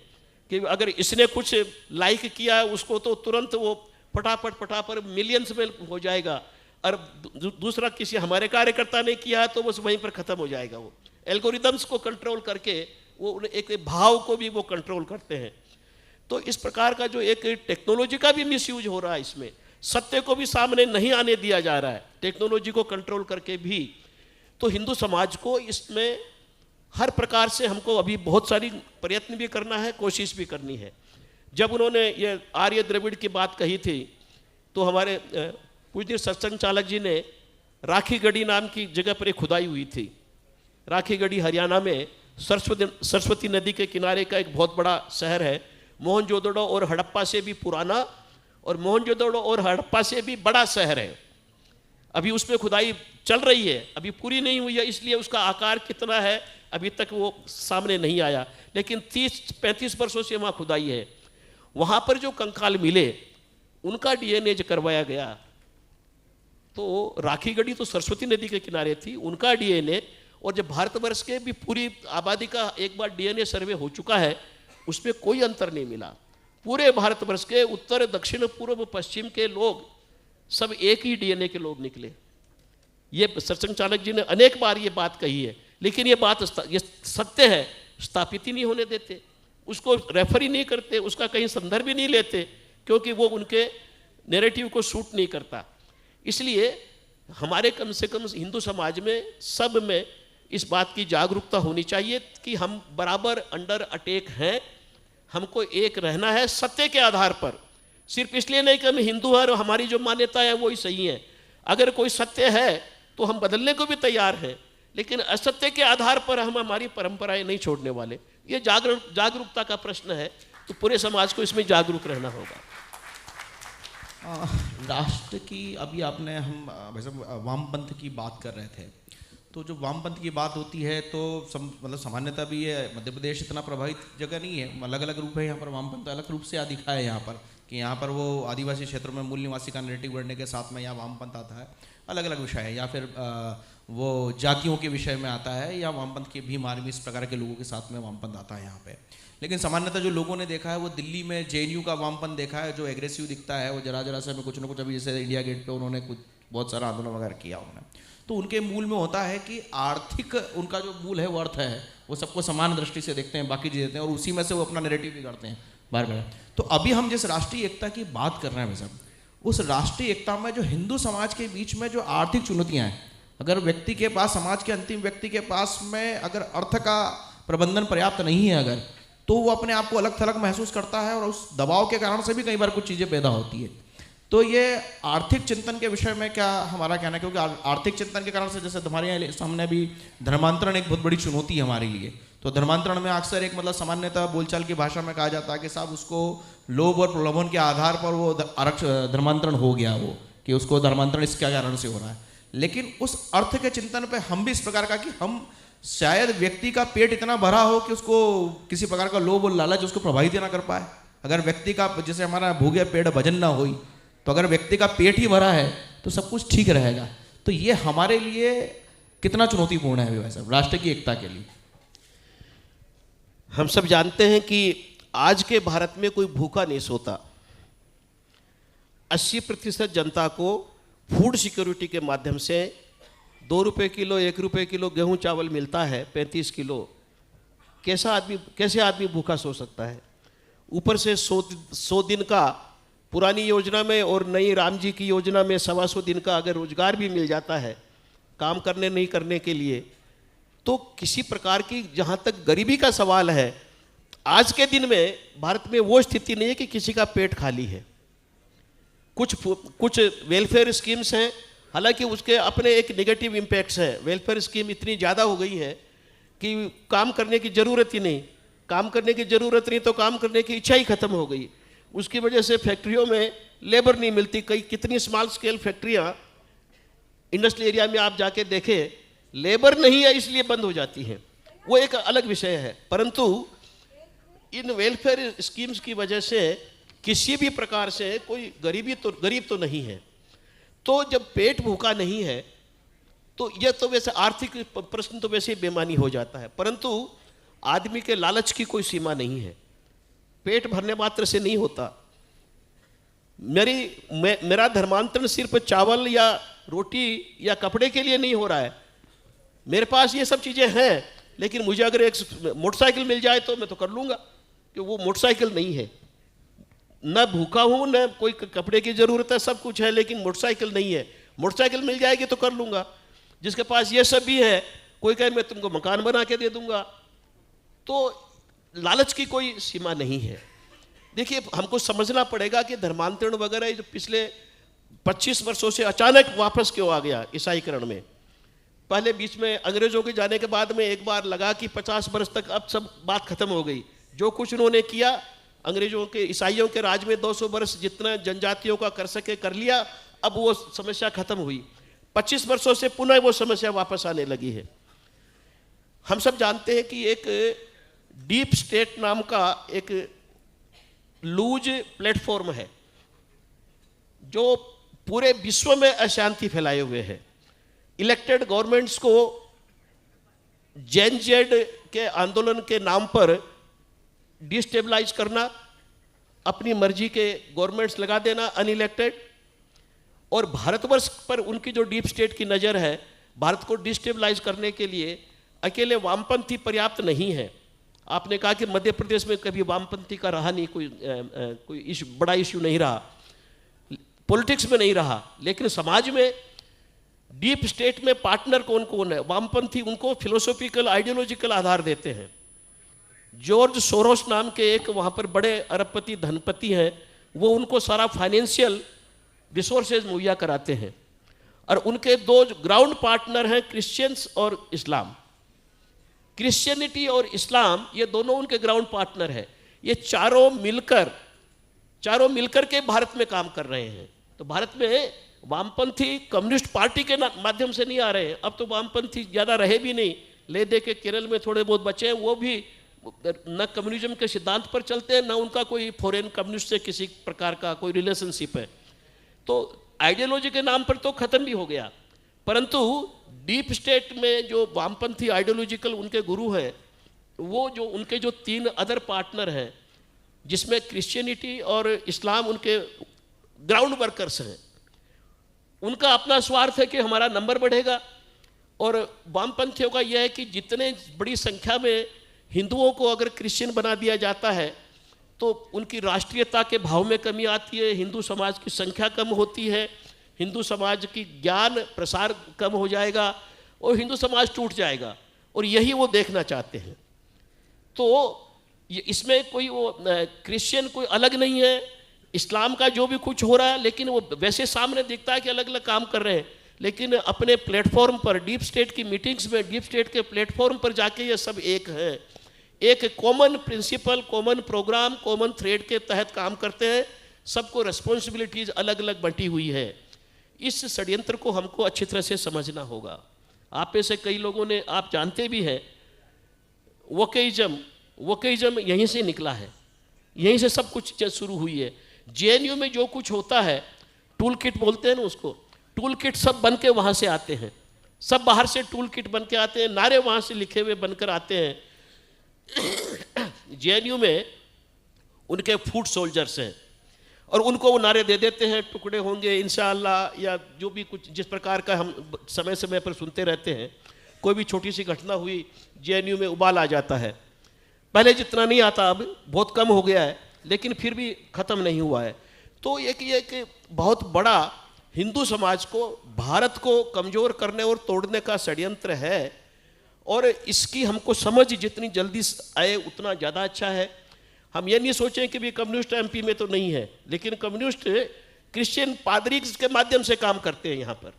कि अगर इसने कुछ लाइक किया है उसको तो तुरंत वो फटाफट मिलियंस में हो जाएगा, और दूसरा किसी हमारे कार्यकर्ता ने किया है तो बस वहीं पर ख़त्म हो जाएगा। वो एल्गोरिदम्स को कंट्रोल करके वो एक भाव को भी वो कंट्रोल करते हैं। तो इस प्रकार का जो एक टेक्नोलॉजी का भी मिसयूज हो रहा है, इसमें सत्य को भी सामने नहीं आने दिया जा रहा है, टेक्नोलॉजी को कंट्रोल करके भी। तो हिंदू समाज को इसमें हर प्रकार से हमको अभी बहुत सारी प्रयत्न भी करना है, कोशिश भी करनी है। जब उन्होंने ये आर्य द्रविड़ की बात कही थी तो हमारे पूज्य सत्संग चालक जी ने राखीगढ़ी नाम की जगह पर एक खुदाई हुई थी। राखीगढ़ी हरियाणा में सरस्वती नदी के किनारे का एक बहुत बड़ा शहर है। मोहनजोदड़ो और हड़प्पा से भी पुराना और मोहनजोदड़ो और हड़प्पा से भी बड़ा शहर है। अभी उसमें खुदाई चल रही है, अभी पूरी नहीं हुई है, इसलिए उसका आकार कितना है अभी तक वो सामने नहीं आया, लेकिन 30-35 वर्षों से वहाँ खुदाई है। वहाँ पर जो कंकाल मिले उनका डीएनए करवाया गया, तो राखीगढ़ी तो सरस्वती नदी के किनारे थी, उनका डीएनए, और जब भारतवर्ष के भी पूरी आबादी का एक बार डीएनए सर्वे हो चुका है उसमें कोई अंतर नहीं मिला। पूरे भारतवर्ष के उत्तर, दक्षिण, पूर्व, पश्चिम के लोग सब एक ही डीएनए के लोग निकले। ये सत्संग चालक जी ने अनेक बार ये बात कही है, लेकिन ये बात ये सत्य है, स्थापित ही नहीं होने देते, उसको रेफर ही नहीं करते, उसका कहीं संदर्भ ही नहीं लेते, क्योंकि वो उनके नैरेटिव को सूट नहीं करता। इसलिए हमारे कम से कम हिंदू समाज में, सब में इस बात की जागरूकता होनी चाहिए कि हम बराबर अंडर अटैक हैं, हमको एक रहना है सत्य के आधार पर। सिर्फ इसलिए नहीं कि हम हिंदू हैं और हमारी जो मान्यता है वो ही सही है। अगर कोई सत्य है तो हम बदलने को भी तैयार हैं, लेकिन असत्य के आधार पर हम हमारी परंपराएं नहीं छोड़ने वाले। ये जागरूकता का प्रश्न है, तो पूरे समाज को इसमें जागरूक रहना होगा। राष्ट्र की अभी आपने, हम वैसे वामपंथ की बात कर रहे थे, तो जो वामपंथ की बात होती है तो मतलब सामान्यतः भी ये मध्य प्रदेश इतना प्रभावित जगह नहीं है, अलग अलग रूप है यहाँ पर। वामपंथ अलग रूप से दिखा है यहाँ पर कि यहाँ पर वो आदिवासी क्षेत्रों में मूल निवासी का नैरेटिव बढ़ने के साथ में यहाँ वामपंथ आता है, अलग अलग विषय है, या फिर वो जातियों के विषय में आता है, या वामपंथ के भी मार्ग इस प्रकार के लोगों के साथ में वामपंथ आता है यहाँ पे। लेकिन सामान्यतः जो लोगों ने देखा है वो दिल्ली में जेएनयू का वामपंथ देखा है, जो एग्रेसिव दिखता है, वो जरा से में कुछ ना कुछ, अभी जैसे इंडिया गेट पे उन्होंने कुछ बहुत सारा आंदोलन वगैरह किया उन्होंने, तो उनके मूल में होता है कि आर्थिक, उनका जो मूल है वो अर्थ है, वो सबको समान दृष्टि से देखते हैं, बाकी चीज़ देते हैं, और उसी में से वो अपना नैरेटिव भी करते हैं बार बार। तो अभी हम जिस राष्ट्रीय एकता की बात कर रहे हैं वैसे, उस राष्ट्रीय एकता में जो हिंदू समाज के बीच में जो आर्थिक चुनौतियाँ हैं, अगर व्यक्ति के पास, समाज के अंतिम व्यक्ति के पास में अगर अर्थ का प्रबंधन पर्याप्त नहीं है अगर, तो वो अपने आप को अलग थलग महसूस करता है, और उस दबाव के कारण से भी कई बार कुछ चीज़ें पैदा होती है। तो ये आर्थिक चिंतन के विषय में क्या हमारा कहना है, क्योंकि आर्थिक चिंतन के कारण से, जैसे हमारे यहाँ सामने भी धर्मांतरण एक बहुत बड़ी चुनौती है हमारे लिए। तो धर्मांतरण में अक्सर एक, मतलब सामान्यतः बोलचाल की भाषा में कहा जाता है कि साहब उसको लोभ और प्रलोभन के आधार पर वो धर्मांतरण हो गया, वो कि उसको धर्मांतरण इसके कारण से हो रहा है। लेकिन उस अर्थ के चिंतन पे हम भी इस प्रकार का कि हम शायद व्यक्ति का पेट इतना भरा हो कि उसको किसी प्रकार का लोभ और लालच उसको प्रभावित ना कर पाए। अगर व्यक्ति का, जैसे हमारा भूखे पेट भजन ना होई, तो अगर व्यक्ति का पेट ही भरा है तो सब कुछ ठीक रहेगा। तो ये हमारे लिए कितना चुनौतीपूर्ण है वैसे राष्ट्र की एकता के लिए। हम सब जानते हैं कि आज के भारत में कोई भूखा नहीं सोता। 80% जनता को फूड सिक्योरिटी के माध्यम से 2 रुपये किलो, 1 रुपये किलो गेहूं चावल मिलता है, 35 किलो। कैसे आदमी भूखा सो सकता है? ऊपर से 100 दिन का पुरानी योजना में और नई राम जी की योजना में 125 दिन का अगर रोजगार भी मिल जाता है काम करने नहीं करने के लिए, तो किसी प्रकार की, जहाँ तक गरीबी का सवाल है, आज के दिन में भारत में वो स्थिति नहीं है कि किसी का पेट खाली है। कुछ वेलफेयर स्कीम्स हैं, हालांकि उसके अपने एक नेगेटिव इम्पैक्ट्स हैं। वेलफेयर स्कीम इतनी ज़्यादा हो गई है कि काम करने की ज़रूरत ही नहीं, काम करने की ज़रूरत नहीं तो काम करने की इच्छा ही खत्म हो गई। उसकी वजह से फैक्ट्रियों में लेबर नहीं मिलती। कितनी स्मॉल स्केल फैक्ट्रियाँ इंडस्ट्रियल एरिया में आप जाके देखें, लेबर नहीं है इसलिए बंद हो जाती हैं, वो एक अलग विषय है। परंतु इन वेलफेयर स्कीम्स की वजह से किसी भी प्रकार से कोई गरीब तो नहीं है। तो जब पेट भूखा नहीं है तो यह तो वैसे आर्थिक प्रश्न तो वैसे ही बेमानी हो जाता है। परंतु आदमी के लालच की कोई सीमा नहीं है, पेट भरने मात्र से नहीं होता। मेरा धर्मांतरण सिर्फ चावल या रोटी या कपड़े के लिए नहीं हो रहा है। मेरे पास ये सब चीज़ें हैं, लेकिन मुझे अगर एक मोटरसाइकिल मिल जाए तो मैं तो कर लूँगा, कि वो मोटरसाइकिल नहीं है। न भूखा हूँ, न कोई कपड़े की ज़रूरत है, सब कुछ है, लेकिन मोटरसाइकिल नहीं है। मोटरसाइकिल मिल जाएगी तो कर लूँगा। जिसके पास ये सब भी है, कोई कहे मैं तुमको मकान बना के दे दूँगा, तो लालच की कोई सीमा नहीं है। देखिए, हमको समझना पड़ेगा कि धर्मांतरण वगैरह जो पिछले 25 वर्षों से अचानक वापस क्यों आ गया ईसाईकरण में। पहले बीच में अंग्रेजों के जाने के बाद में एक बार लगा कि 50 वर्ष तक अब सब बात खत्म हो गई। जो कुछ उन्होंने किया, अंग्रेजों के, ईसाइयों के राज में 200 वर्ष जितना जनजातियों का कर सके कर लिया, अब वो समस्या खत्म हुई। 25 वर्षों से पुनः वो समस्या वापस आने लगी है। हम सब जानते हैं कि एक डीप स्टेट नाम का एक लूज प्लेटफॉर्म है जो पूरे विश्व में अशांति फैलाए हुए है। इलेक्टेड गवर्नमेंट्स को जेन-जेड के आंदोलन के नाम पर डिस्टेबलाइज करना, अपनी मर्जी के गवर्नमेंट्स लगा देना अनइलेक्टेड, और भारतवर्ष पर उनकी जो डीप स्टेट की नज़र है, भारत को डिस्टेबलाइज करने के लिए अकेले वामपंथी पर्याप्त नहीं है। आपने कहा कि मध्य प्रदेश में कभी वामपंथी का रहा नहीं, कोई बड़ा इश्यू नहीं रहा, पॉलिटिक्स में नहीं रहा, लेकिन समाज में डीप स्टेट में पार्टनर कौन कौन है? वामपंथी उनको फिलोसॉफिकल आइडियोलॉजिकल आधार देते हैं। जॉर्ज सोरोस नाम के एक वहाँ पर बड़े अरबपति धनपति हैं, वो उनको सारा फाइनेंशियल रिसोर्सेज मुहैया कराते हैं, और उनके दो ग्राउंड पार्टनर हैं क्रिश्चियंस और इस्लाम। क्रिश्चियनिटी और इस्लाम ये दोनों उनके ग्राउंड पार्टनर है। ये चारों मिलकर के भारत में काम कर रहे हैं। तो भारत में वामपंथी कम्युनिस्ट पार्टी के माध्यम से नहीं आ रहे हैं। अब तो वामपंथी ज़्यादा रहे भी नहीं, ले दे के केरल में थोड़े बहुत बचे हैं, वो भी न कम्युनिज्म के सिद्धांत पर चलते हैं, न उनका कोई फॉरेन कम्युनिस्ट से किसी प्रकार का कोई रिलेशनशिप है। तो आइडियोलॉजी के नाम पर तो ख़त्म भी हो गया, परंतु डीप स्टेट में जो वामपंथी आइडियोलॉजिकल उनके गुरु हैं, वो जो उनके जो 3 अदर पार्टनर हैं, जिसमें क्रिश्चियनिटी और इस्लाम उनके ग्राउंड वर्कर्स हैं, उनका अपना स्वार्थ है कि हमारा नंबर बढ़ेगा, और वामपंथियों का यह है कि जितने बड़ी संख्या में हिंदुओं को अगर क्रिश्चियन बना दिया जाता है तो उनकी राष्ट्रीयता के भाव में कमी आती है, हिंदू समाज की संख्या कम होती है, हिंदू समाज की ज्ञान प्रसार कम हो जाएगा और हिंदू समाज टूट जाएगा, और यही वो देखना चाहते हैं। तो ये इसमें कोई वो क्रिश्चियन कोई अलग नहीं है, इस्लाम का जो भी कुछ हो रहा है, लेकिन वो वैसे सामने दिखता है कि अलग अलग काम कर रहे हैं, लेकिन अपने प्लेटफॉर्म पर, डीप स्टेट की मीटिंग्स में, डीप स्टेट के प्लेटफॉर्म पर जाके ये सब एक हैं, एक common principal, common program, common thread के तहत काम करते हैं। सबको रिस्पॉन्सिबिलिटीज अलग अलग बंटी हुई है। इस षड्यंत्र को हमको अच्छी तरह से समझना होगा। आप में से कई लोगों ने, आप जानते भी हैं, वोकेइज्म यहीं से निकला है, यहीं से सब कुछ शुरू हुई है। जेएनयू में जो कुछ होता है, टूल किट बोलते हैं ना उसको, टूल किट सब बन के वहाँ से आते हैं, सब बाहर से टूल किट बन के आते हैं, नारे वहाँ से लिखे हुए बनकर आते हैं। जेएनयू में उनके फूट सोल्जर्स हैं, और उनको वो नारे दे देते हैं, टुकड़े होंगे इंशाअल्लाह, या जो भी कुछ जिस प्रकार का हम समय समय पर सुनते रहते हैं। कोई भी छोटी सी घटना हुई, जेएनयू में उबाल आ जाता है। पहले जितना नहीं आता, अब बहुत कम हो गया है, लेकिन फिर भी ख़त्म नहीं हुआ है। तो एक बहुत बड़ा हिंदू समाज को, भारत को कमजोर करने और तोड़ने का षड्यंत्र है, और इसकी हमको समझ जितनी जल्दी आए उतना ज़्यादा अच्छा है। हम ये नहीं सोचें कि भी कम्युनिस्ट एमपी में तो नहीं है, लेकिन कम्युनिस्ट क्रिश्चियन पादरी के माध्यम से काम करते हैं यहाँ पर,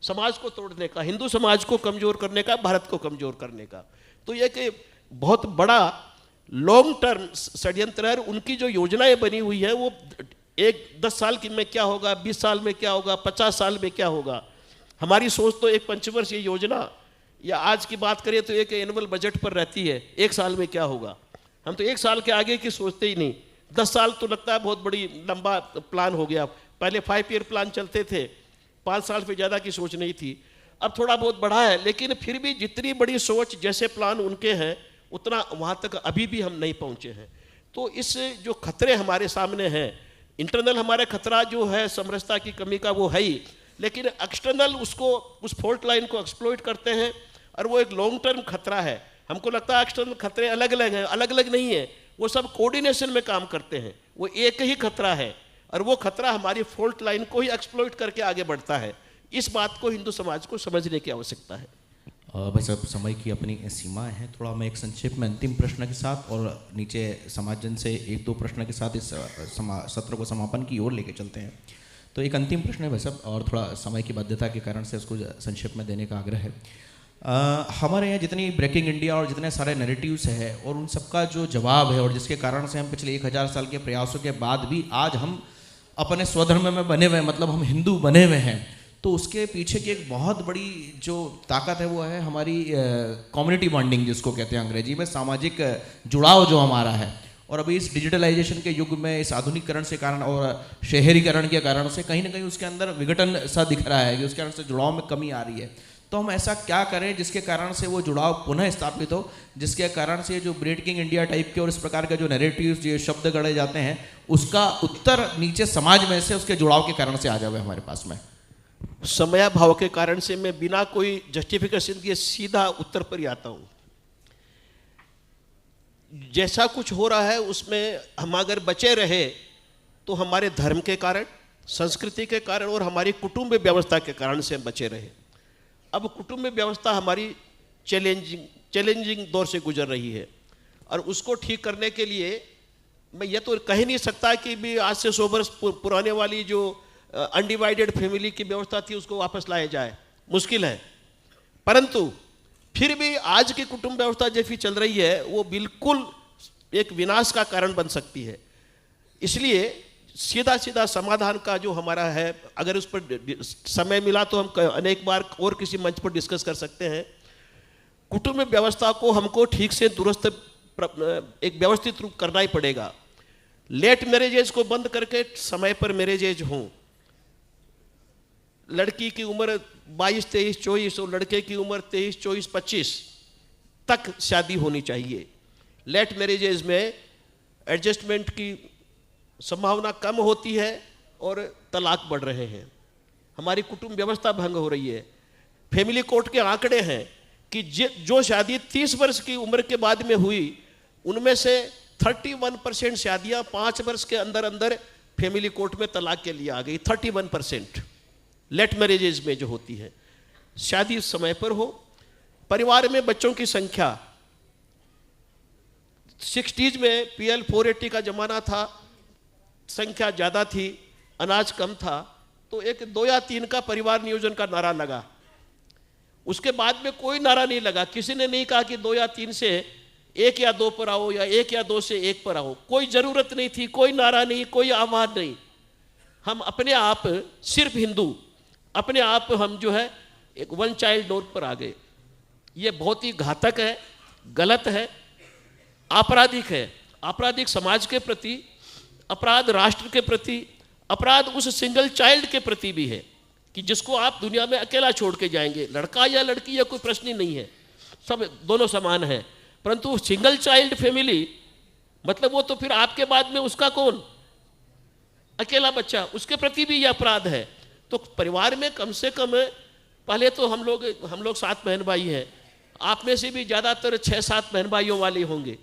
समाज को तोड़ने का, हिंदू समाज को कमजोर करने का, भारत को कमजोर करने का। तो ये कि बहुत बड़ा लॉन्ग टर्म षड्यंत्र है। उनकी जो योजनाएं बनी हुई है वो 10 साल की में क्या होगा, 20 साल में क्या होगा, 50 साल में क्या होगा। हमारी सोच तो एक पंचवर्षीय योजना या आज की बात करें तो एक एनुअल बजट पर रहती है, 1 साल में क्या होगा। हम तो 1 साल के आगे की सोचते ही नहीं। 10 साल तो लगता है बहुत बड़ी लंबा प्लान हो गया। पहले 5 ईयर प्लान चलते थे, 5 साल से ज़्यादा की सोच नहीं थी। अब थोड़ा बहुत बढ़ा है, लेकिन फिर भी जितनी बड़ी सोच जैसे प्लान उनके हैं उतना वहाँ तक अभी भी हम नहीं पहुँचे हैं। तो इस जो खतरे हमारे सामने हैं, इंटरनल हमारे खतरा जो है समरसता की कमी का वो है ही, लेकिन एक्सटर्नल उसको, उस फॉल्ट लाइन को एक्सप्लॉइट करते हैं, और वो एक लॉन्ग टर्म खतरा है। हमको लगता है एक्सटर्नल खतरे अलग अलग हैं, अलग अलग नहीं है, वो सब कोऑर्डिनेशन में काम करते हैं। वो एक ही खतरा है, और वो खतरा हमारी फॉल्ट लाइन को ही एक्सप्लॉइट करके आगे बढ़ता है। इस बात को हिंदू समाज को समझने की आवश्यकता है। बस अब समय की अपनी सीमाएं हैं, थोड़ा मैं एक संक्षेप में अंतिम प्रश्न के साथ और नीचे समाजजन से 1-2 प्रश्न के साथ इस सत्र को समापन की ओर लेके चलते हैं। तो एक अंतिम प्रश्न है भाई साहब, और थोड़ा समय की बाध्यता के कारण से उसको संक्षेप में देने का आग्रह है। हमारे यहाँ जितनी ब्रेकिंग इंडिया और जितने सारे नैरेटिव्स है और उन सबका जो जवाब है, और जिसके कारण से हम पिछले 1000 साल के प्रयासों के बाद भी आज हम अपने स्वधर्म में बने हुए हैं, मतलब हम हिंदू बने हुए हैं, तो उसके पीछे की एक बहुत बड़ी जो ताकत है वो है हमारी कम्युनिटी बॉन्डिंग, जिसको कहते हैं अंग्रेजी में, सामाजिक जुड़ाव जो हमारा है। और अभी इस डिजिटलाइजेशन के युग में, इस आधुनिकीकरण से कारण और शहरीकरण के कारण से कहीं ना कहीं उसके अंदर विघटन सा दिख रहा है कि उसके कारण से जुड़ाव में कमी आ रही है। तो हम ऐसा क्या करें जिसके कारण से वो जुड़ाव पुनः स्थापित हो, जिसके कारण से जो ब्रेकिंग इंडिया टाइप के और इस प्रकार के जो नैरेटिव्स, जो शब्द गढ़े जाते हैं, उसका उत्तर नीचे समाज में से उसके जुड़ाव के कारण से आ जाए हमारे पास में। समयाभाव के कारण से मैं बिना कोई जस्टिफिकेशन दिए सीधा उत्तर पर ही आता हूँ। जैसा कुछ हो रहा है उसमें हम अगर बचे रहे तो हमारे धर्म के कारण, संस्कृति के कारण और हमारी कुटुंब व्यवस्था के कारण से हम बचे रहे। अब कुटुंब व्यवस्था हमारी चैलेंजिंग दौर से गुजर रही है, और उसको ठीक करने के लिए मैं ये तो कह नहीं सकता कि भी आज से 100 वर्ष पुराने वाली जो अनडिवाइडेड फैमिली की व्यवस्था थी उसको वापस लाया जाए, मुश्किल है। परंतु फिर भी आज की कुटुंब व्यवस्था जैसी चल रही है वो बिल्कुल एक विनाश का कारण बन सकती है। इसलिए सीधा सीधा समाधान का जो हमारा है, अगर उस पर समय मिला तो हम अनेक बार और किसी मंच पर डिस्कस कर सकते हैं। कुटुंब व्यवस्था को हमको ठीक से दुरुस्त एक व्यवस्थित रूप करना ही पड़ेगा। लेट मैरिजेज को बंद करके समय पर मैरिजेज हों। लड़की की उम्र 22, 23, 24 और लड़के की उम्र 23, 24, 25 तक शादी होनी चाहिए। लेट मैरिजेज में एडजस्टमेंट की संभावना कम होती है और तलाक बढ़ रहे हैं। हमारी कुटुंब व्यवस्था भंग हो रही है। फैमिली कोर्ट के आंकड़े हैं कि जो शादी 30 वर्ष की उम्र के बाद में हुई उनमें से 31% शादियां 5 वर्ष के अंदर अंदर फैमिली कोर्ट में तलाक के लिए आ गई। 31% लेट मैरिजेज में जो होती है। शादी समय पर हो। परिवार में बच्चों की संख्या, 60s में PL 480 का जमाना था, संख्या ज़्यादा थी, अनाज कम था, तो एक 2 या 3 का परिवार नियोजन का नारा लगा। उसके बाद में कोई नारा नहीं लगा। किसी ने नहीं कहा कि 2 या 3 से 1 या 2 पर आओ या 1 या 2 से 1 पर आओ। कोई ज़रूरत नहीं थी, कोई नारा नहीं, कोई आह्वान नहीं। हम अपने आप सिर्फ हिंदू, अपने आप हम जो है एक 1 चाइल्ड नोट पर आ गए। ये बहुत ही घातक है, गलत है, आपराधिक है। आपराधिक समाज के प्रति, अपराध राष्ट्र के प्रति, अपराध उस सिंगल चाइल्ड के प्रति भी है कि जिसको आप दुनिया में अकेला छोड़ के जाएंगे। लड़का या लड़की या कोई प्रश्न ही नहीं है, सब दोनों समान है। परंतु सिंगल चाइल्ड फैमिली मतलब वो तो फिर आपके बाद में उसका कौन, अकेला बच्चा, उसके प्रति भी ये अपराध है। तो परिवार में कम से कम, पहले तो हम लोग 7 बहन भाई हैं। आप में से भी ज़्यादातर 6-7 बहन भाइयों वाले होंगे।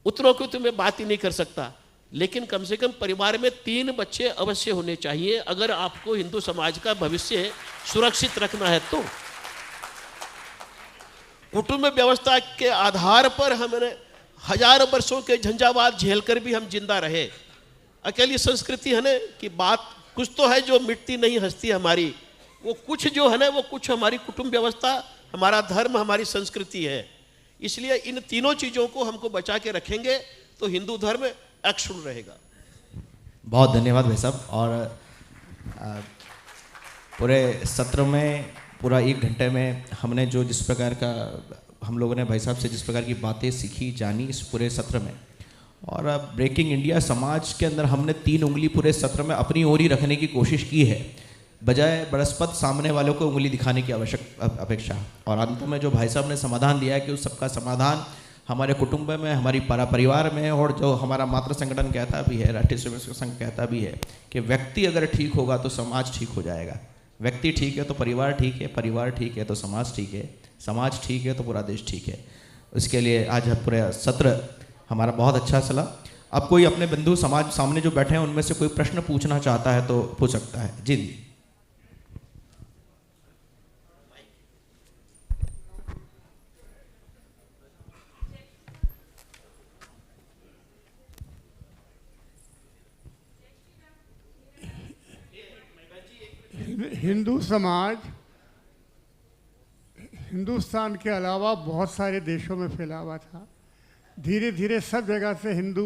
उतनों की तो मैं बात ही नहीं कर सकता। लेकिन कम से कम परिवार में 3 बच्चे अवश्य होने चाहिए अगर आपको हिंदू समाज का भविष्य सुरक्षित रखना है। तो कुटुंब व्यवस्था के आधार पर हमने हजारों वर्षों के झंझावात झेलकर भी हम जिंदा रहे। अकेली संस्कृति है ना कि बात कुछ तो है जो मिटती नहीं हंसती हमारी, वो कुछ जो है ना वो कुछ हमारी कुटुंब व्यवस्था, हमारा धर्म, हमारी संस्कृति है। इसलिए इन तीनों चीज़ों को हमको बचा के रखेंगे तो हिंदू धर्म अक्षुण्ण रहेगा। बहुत धन्यवाद भाई साहब। और पूरे सत्र में पूरा 1 घंटे में हमने जो जिस प्रकार का हम लोगों ने भाई साहब से जिस प्रकार की बातें सीखी जानी इस पूरे सत्र में, और ब्रेकिंग इंडिया समाज के अंदर हमने 3 उंगली पूरे सत्र में अपनी ओर ही रखने की कोशिश की है, बजाय बृहस्पति सामने वालों को उंगली दिखाने की अपेक्षा। और अंत में जो भाई साहब ने समाधान दिया है कि उस सबका समाधान हमारे कुटुंब में, हमारी परिवार में, और जो हमारा मातृ संगठन कहता भी है, राष्ट्रीय स्वयंसेवक संघ कहता भी है कि व्यक्ति अगर ठीक होगा तो समाज ठीक हो जाएगा। व्यक्ति ठीक है तो परिवार ठीक है, परिवार ठीक है तो समाज ठीक है, समाज ठीक है तो पूरा देश ठीक है। उसके लिए आज पूरा सत्र हमारा बहुत अच्छा चला। अब कोई अपने बंधु समाज सामने जो बैठे हैं उनमें से कोई प्रश्न पूछना चाहता है तो पूछ सकता है। जी जी। हिंदू समाज हिंदुस्तान के अलावा बहुत सारे देशों में फैला हुआ था। धीरे धीरे सब जगह से हिंदू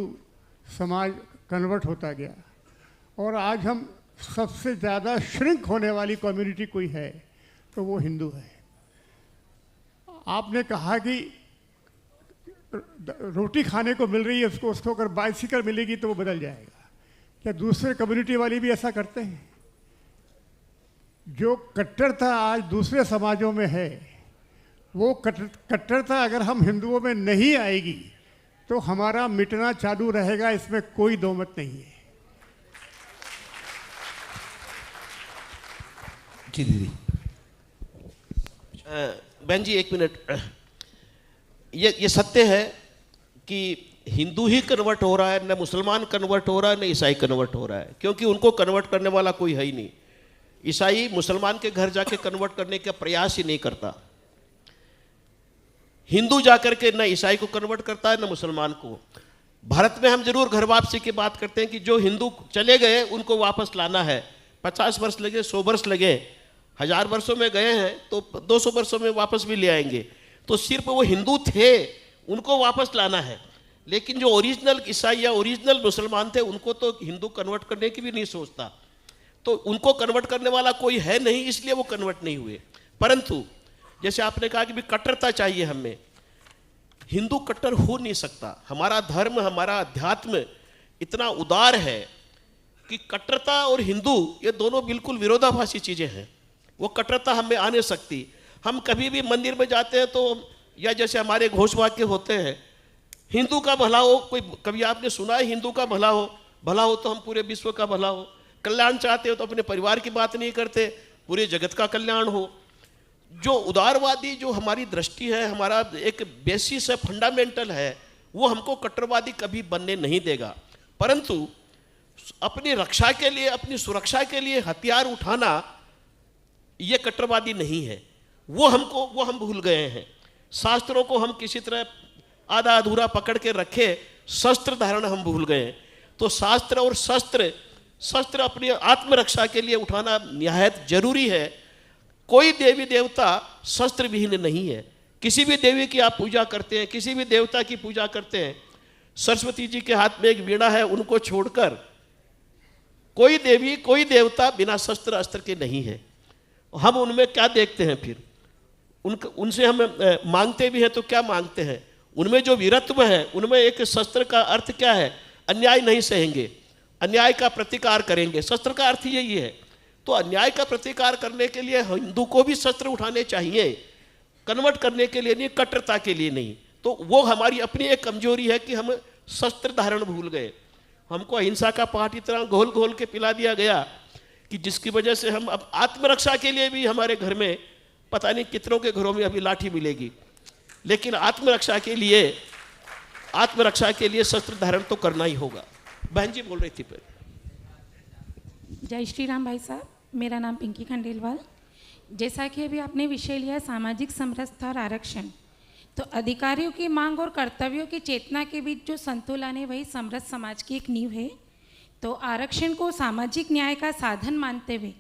समाज कन्वर्ट होता गया और आज हम सबसे ज़्यादा श्रिंक होने वाली कम्युनिटी कोई है तो वो हिंदू है। आपने कहा कि रोटी खाने को मिल रही है उसको अगर बाइसिकल मिलेगी तो वो बदल जाएगा। क्या दूसरे कम्युनिटी वाले भी ऐसा करते हैं? जो कट्टरता आज दूसरे समाजों में है वो कट्टरता अगर हम हिंदुओं में नहीं आएगी तो हमारा मिटना चालू रहेगा, इसमें कोई दो मत नहीं है। जी दीदी। बहन जी 1 मिनट। ये सत्य है कि हिंदू ही कन्वर्ट हो रहा है, न मुसलमान कन्वर्ट हो रहा है, न ईसाई कन्वर्ट हो रहा है, क्योंकि उनको कन्वर्ट करने वाला कोई है ही नहीं। ईसाई मुसलमान के घर जाके कन्वर्ट करने का प्रयास ही नहीं करता। हिंदू जाकर के न ईसाई को कन्वर्ट करता है न मुसलमान को। भारत में हम जरूर घर वापसी की बात करते हैं कि जो हिंदू चले गए उनको वापस लाना है। 50 वर्ष लगे, 100 वर्ष लगे, 1000 वर्षों में गए हैं तो 200 वर्षों में वापस भी ले आएंगे। तो सिर्फ वो हिंदू थे उनको वापस लाना है, लेकिन जो ओरिजिनल ईसाई या ओरिजिनल मुसलमान थे उनको तो हिंदू कन्वर्ट करने की भी नहीं सोचता। तो उनको कन्वर्ट करने वाला कोई है नहीं, इसलिए वो कन्वर्ट नहीं हुए। परंतु जैसे आपने कहा कि भी कट्टरता चाहिए हमें, हिंदू कट्टर हो नहीं सकता। हमारा धर्म, हमारा अध्यात्म इतना उदार है कि कट्टरता और हिंदू ये दोनों बिल्कुल विरोधाभासी चीज़ें हैं। वो कट्टरता हमें आ नहीं सकती। हम कभी भी मंदिर में जाते हैं तो या जैसे हमारे घोषवाक्य होते हैं, हिंदू का भला हो, कोई कभी आपने सुना है हिंदू का भला हो? भला हो तो हम पूरे विश्व का भला हो। कल्याण चाहते हो तो अपने परिवार की बात नहीं करते, पूरे जगत का कल्याण हो। जो उदारवादी जो हमारी दृष्टि है, हमारा एक बेसिस है, फंडामेंटल है, वो हमको कट्टरवादी कभी बनने नहीं देगा। परंतु अपनी रक्षा के लिए, अपनी सुरक्षा के लिए हथियार उठाना ये कट्टरवादी नहीं है। वो हम भूल गए हैं। शास्त्रों को हम किसी तरह आधा अधूरा पकड़ के रखे, शस्त्र धारण हम भूल गए। तो शास्त्र और शस्त्र अपनी आत्मरक्षा के लिए उठाना निहायत जरूरी है। कोई देवी देवता शस्त्र विहीन नहीं है। किसी भी देवी की आप पूजा करते हैं, किसी भी देवता की पूजा करते हैं, सरस्वती जी के हाथ में एक वीणा है, उनको छोड़कर कोई देवी, कोई देवता बिना शस्त्र अस्त्र के नहीं है। हम उनमें क्या देखते हैं फिर? उनसे हम मांगते भी हैं तो क्या मांगते हैं? उनमें जो वीरत्व है, उनमें एक शस्त्र का अर्थ क्या है? अन्याय नहीं सहेंगे, अन्याय का प्रतिकार करेंगे। शस्त्र का अर्थ यही है। तो अन्याय का प्रतिकार करने के लिए हिंदू को भी शस्त्र उठाने चाहिए, कन्वर्ट करने के लिए नहीं, कट्टरता के लिए नहीं। तो वो हमारी अपनी एक कमजोरी है कि हम शस्त्र धारण भूल गए। हमको अहिंसा का पाठ इतना घोल घोल के पिला दिया गया कि जिसकी वजह से हम अब आत्मरक्षा के लिए भी हमारे घर में पता नहीं कितनों के घरों में अभी लाठी मिलेगी, लेकिन आत्मरक्षा के लिए शस्त्र धारण तो करना ही होगा। बहन जी बोल रही थी पहले। जय श्री राम भाई साहब, मेरा नाम पिंकी खंडेलवाल। जैसा कि अभी आपने विषय लिया सामाजिक समरसता और आरक्षण, तो अधिकारियों की मांग और कर्तव्यों की चेतना के बीच जो संतुलन है वही समरस समाज की एक नींव है। तो आरक्षण को सामाजिक न्याय का साधन मानते हुए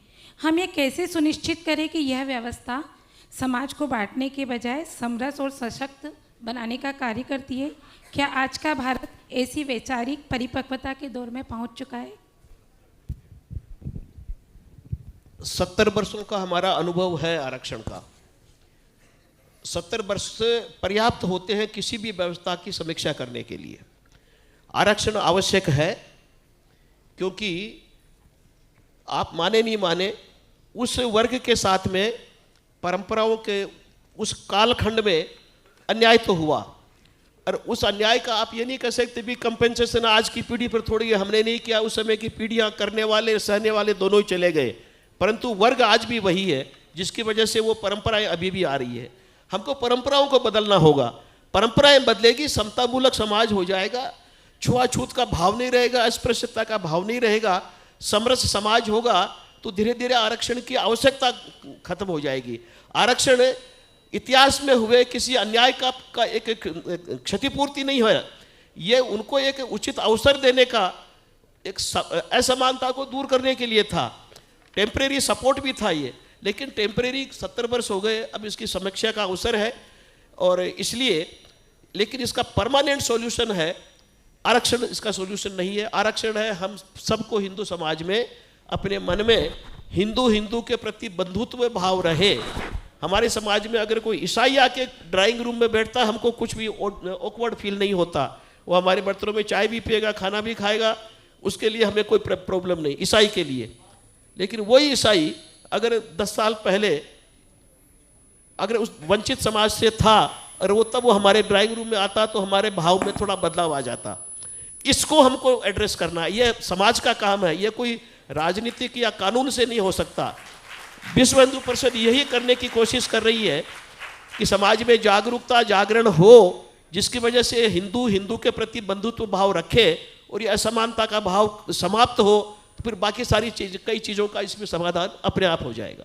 हम ये कैसे सुनिश्चित करें कि यह व्यवस्था समाज को बांटने के बजाय समरस और सशक्त बनाने का कार्य करती है? क्या आज का भारत ऐसी वैचारिक परिपक्वता के दौर में पहुंच चुका है? 70 वर्षों का हमारा अनुभव है आरक्षण का। 70 वर्ष पर्याप्त होते हैं किसी भी व्यवस्था की समीक्षा करने के लिए। आरक्षण आवश्यक है क्योंकि आप माने नहीं माने, उस वर्ग के साथ में परंपराओं के उस कालखंड में अन्याय तो हुआ, और उस अन्याय का आप ये नहीं कह सकते भी कंपेंसेशन आज की पीढ़ी पर थोड़ी हमने नहीं किया, उस समय की पीढ़ियां करने वाले सहने वाले दोनों ही चले गए, परंतु वर्ग आज भी वही है जिसकी वजह से वो परंपराएं अभी भी आ रही है। हमको परंपराओं को बदलना होगा। परंपराएं बदलेगी, समतामूलक समाज हो जाएगा, छुआछूत का भाव नहीं रहेगा, अस्पृश्यता का भाव नहीं रहेगा, समरस समाज होगा, तो धीरे धीरे आरक्षण की आवश्यकता खत्म हो जाएगी। आरक्षण इतिहास में हुए किसी अन्याय का एक क्षतिपूर्ति नहीं है, ये उनको एक उचित अवसर देने का, एक असमानता को दूर करने के लिए था। टेम्परेरी सपोर्ट भी था ये, लेकिन टेम्परेरी 70 वर्ष हो गए, अब इसकी समीक्षा का अवसर है और इसलिए, लेकिन इसका परमानेंट सॉल्यूशन है आरक्षण, इसका सॉल्यूशन नहीं है। आरक्षण है हम सबको हिंदू समाज में अपने मन में हिंदू के प्रति बंधुत्व भाव रहे। हमारे समाज में अगर कोई ईसाई आके ड्राइंग रूम में बैठता, हमको कुछ भी ऑकवर्ड फील नहीं होता। वो हमारे बर्तनों में चाय भी पिएगा, खाना भी खाएगा, उसके लिए हमें कोई प्रॉब्लम नहीं ईसाई के लिए। लेकिन वही ईसाई अगर 10 साल पहले अगर उस वंचित समाज से था और वो तब वो हमारे ड्राइंग रूम में आता, तो हमारे भाव में थोड़ा बदलाव आ जाता। इसको हमको एड्रेस करना है, ये समाज का काम है, ये कोई राजनीतिक या कानून से नहीं हो सकता। विश्व हिंदू परिषद यही करने की कोशिश कर रही है कि समाज में जागरूकता जागरण हो, जिसकी वजह से हिंदू के प्रति बंधुत्व भाव रखे और ये असमानता का भाव समाप्त हो, तो फिर बाकी सारी कई चीज़ों का इसमें समाधान अपने आप हो जाएगा।